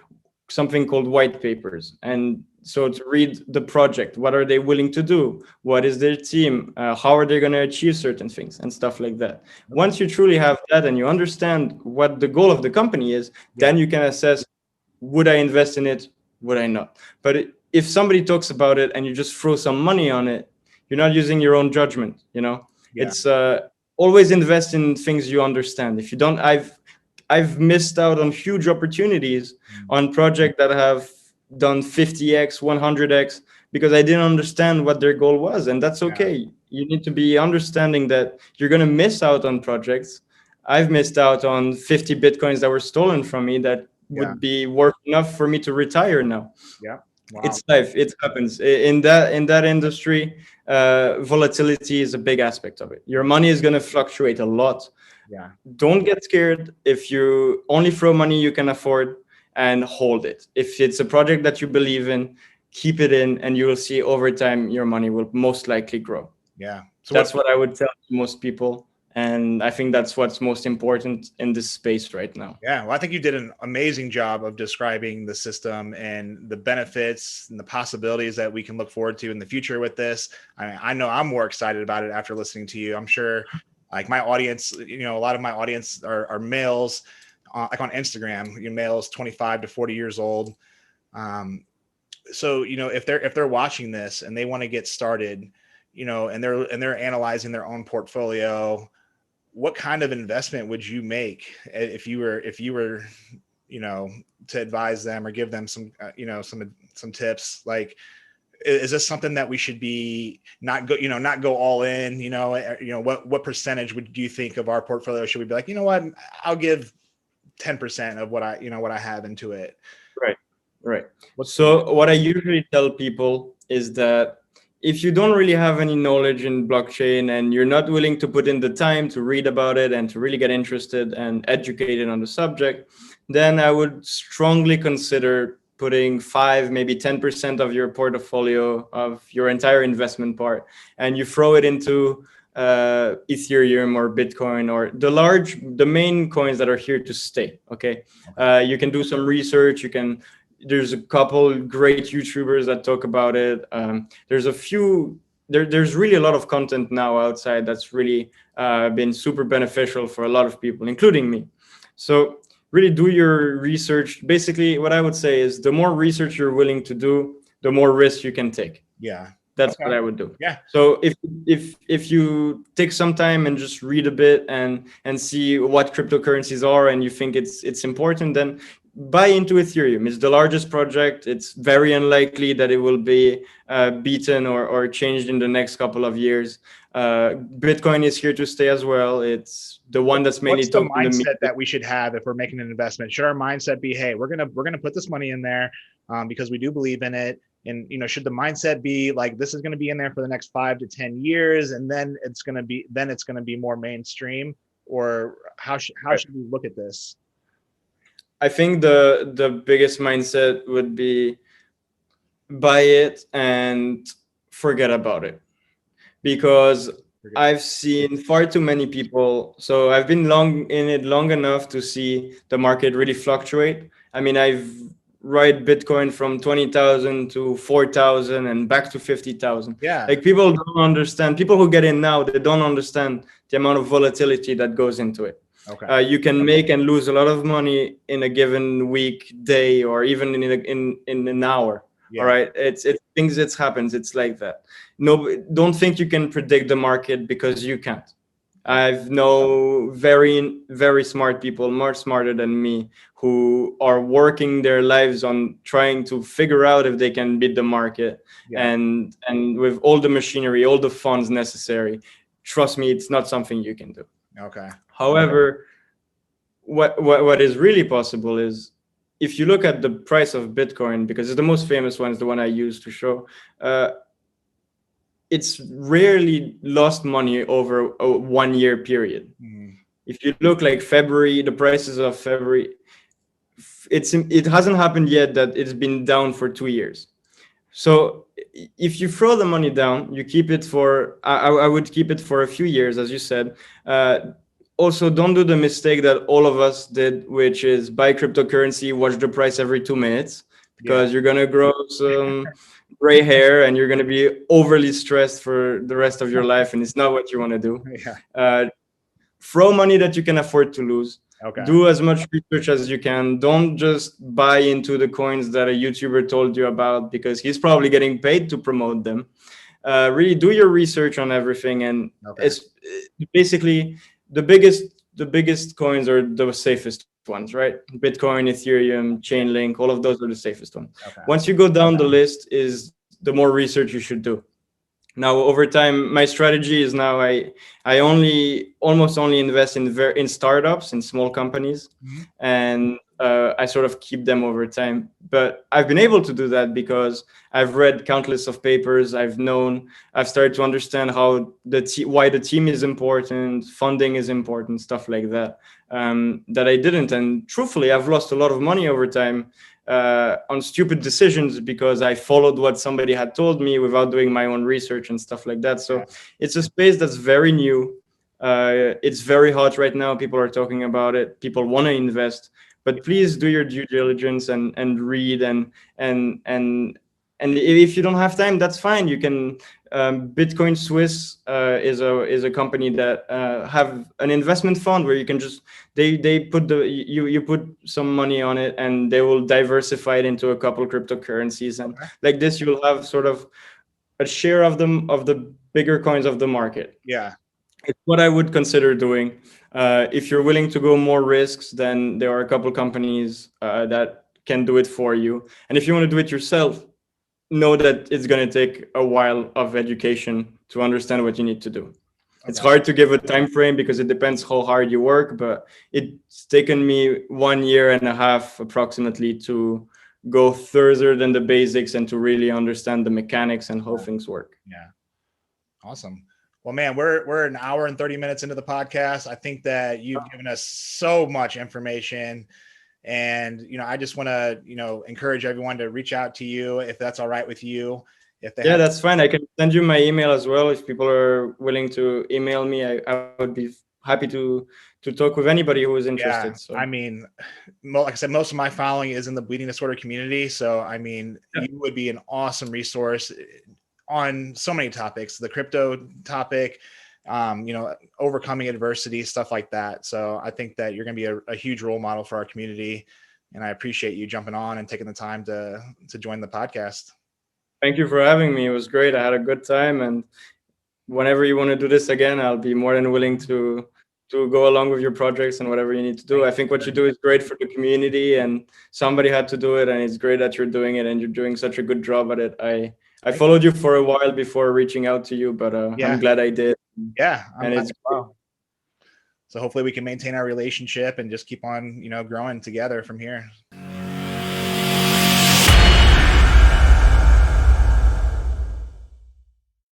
something called white papers. And so to read the project, what are they willing to do? What is their team? How are they going to achieve certain things and stuff like that? Once you truly have that and you understand what the goal of the company is, then you can assess, would I invest in it? Would I not? But if somebody talks about it and you just throw some money on it, you're not using your own judgment, you know? It's always invest in things you understand. If you don't, I've missed out on huge opportunities on projects that have done 50x, 100x, because I didn't understand what their goal was. And that's okay. You need to be understanding that you're going to miss out on projects. I've missed out on 50 Bitcoins that were stolen from me that would be worth enough for me to retire now. It's life. It happens in that industry. Volatility is a big aspect of it. Your money is going to fluctuate a lot. Don't get scared. If you only throw money you can afford, and hold it. If it's a project that you believe in, keep it in, and you will see over time your money will most likely grow. So that's what I would tell most people. And I think that's what's most important in this space right now. Well, I think you did an amazing job of describing the system and the benefits and the possibilities that we can look forward to in the future with this. I know I'm more excited about it after listening to you. I'm sure like my audience, a lot of my audience are males, like on Instagram, males 25 to 40 years old. So, if they're watching this and they want to get started, and they're analyzing their own portfolio, what kind of investment would you make if you were, to advise them or give them some tips? Like, is this something that we should be not go all in? What percentage do you think of our portfolio should we be like, I'll give 10% of what I have into it? Right. So what I usually tell people is that if you don't really have any knowledge in blockchain and you're not willing to put in the time to read about it and to really get interested and educated on the subject, then I would strongly consider putting 5, maybe 10% of your portfolio, of your entire investment part, and you throw it into Ethereum or Bitcoin or the main coins that are here to stay. Okay. You can do some research. There's a couple great YouTubers that talk about it. There's there's really a lot of content now outside that's really been super beneficial for a lot of people, including me. So really do your research. Basically, what I would say is the more research you're willing to do, the more risk you can take. That's what I would do. So if you take some time and just read a bit and see what cryptocurrencies are and you think it's important, then buy into Ethereum. It's the largest project. It's very unlikely that it will be beaten or changed in the next couple of years. Bitcoin is here to stay as well. It's the one that's mainly What's the mindset that we should have if we're making an investment? Should our mindset be, hey, we're gonna put this money in there because we do believe in it? And should the mindset be like, this is going to be in there for the next 5 to 10 years, and then it's going to be more mainstream? Or how should we look at this? I think the biggest mindset would be buy it and forget about it, because I've seen far too many people. So I've been long enough to see the market really fluctuate. I mean, I've ride Bitcoin from 20,000 to 4,000 and back to 50,000. Yeah. Like people don't understand. People who get in now, they don't understand the amount of volatility that goes into it. Okay. You can make and lose a lot of money in a given week, day, or even in an hour. Yeah. All right, it's things. It happens. It's like that. No, don't think you can predict the market, because you can't. I've know very, very smart people, much smarter than me, who are working their lives on trying to figure out if they can beat the market. Yeah. And with all the machinery, all the funds necessary, trust me, it's not something you can do. Okay. However, what is really possible is, if you look at the price of Bitcoin, because it's the most famous one, is the one I use to show, it's rarely lost money over a 1 year period. If you look like February, the prices of February, it hasn't happened yet that it's been down for 2 years. So if you throw the money down, you keep it for, I would keep it for a few years, as you said. Also, don't do the mistake that all of us did, which is buy cryptocurrency, watch the price every 2 minutes, because you're going to grow some gray hair and you're going to be overly stressed for the rest of your life. And it's not what you want to do. Throw money that you can afford to lose. Okay. Do as much research as you can. Don't just buy into the coins that a YouTuber told you about, because he's probably getting paid to promote them. Really do your research on everything. And it's basically the biggest coins are the safest ones, right? Bitcoin, Ethereum, Chainlink, all of those are the safest ones. Once you go down the list, is the more research you should do. Now, over time, my strategy is now I almost only invest in startups, in small companies, and I sort of keep them over time. But I've been able to do that because I've read countless of papers. I've started to understand how why the team is important, funding is important, stuff like that. That I didn't, and truthfully, I've lost a lot of money over time on stupid decisions because I followed what somebody had told me without doing my own research and stuff like that. So it's a space that's very new. It's very hot right now. People are talking about it. People want to invest, but please do your due diligence and read and if you don't have time, that's fine. You can Bitcoin Swiss is a company that have an investment fund where you can just they put you put some money on it and they will diversify it into a couple cryptocurrencies, and like this you will have sort of a share of the bigger coins of the market. It's what I would consider doing. If you're willing to go more risks, then there are a couple companies that can do it for you, and if you want to do it yourself, know that it's going to take a while of education to understand what you need to do. It's hard to give a time frame because it depends how hard you work, but it's taken me 1 year and a half approximately to go further than the basics and to really understand the mechanics and how things work. Awesome. Well, man, we're an hour and 30 minutes into the podcast. I think that you've given us so much information. And, I just want to, encourage everyone to reach out to you if that's all right with you. That's fine. I can send you my email as well. If people are willing to email me, I would be happy to talk with anybody who is interested. So. I mean, like I said, most of my following is in the bleeding disorder community. So, I mean, you would be an awesome resource on so many topics, the crypto topic, overcoming adversity, stuff like that. So I think that you're going to be a huge role model for our community. And I appreciate you jumping on and taking the time to join the podcast. Thank you for having me. It was great. I had a good time. And whenever you want to do this again, I'll be more than willing to go along with your projects and whatever you need to do. I think what you do is great for the community and somebody had to do it. And it's great that you're doing it and you're doing such a good job at it. I followed you for a while before reaching out to you, but I'm glad I did. So hopefully we can maintain our relationship and just keep on, growing together from here.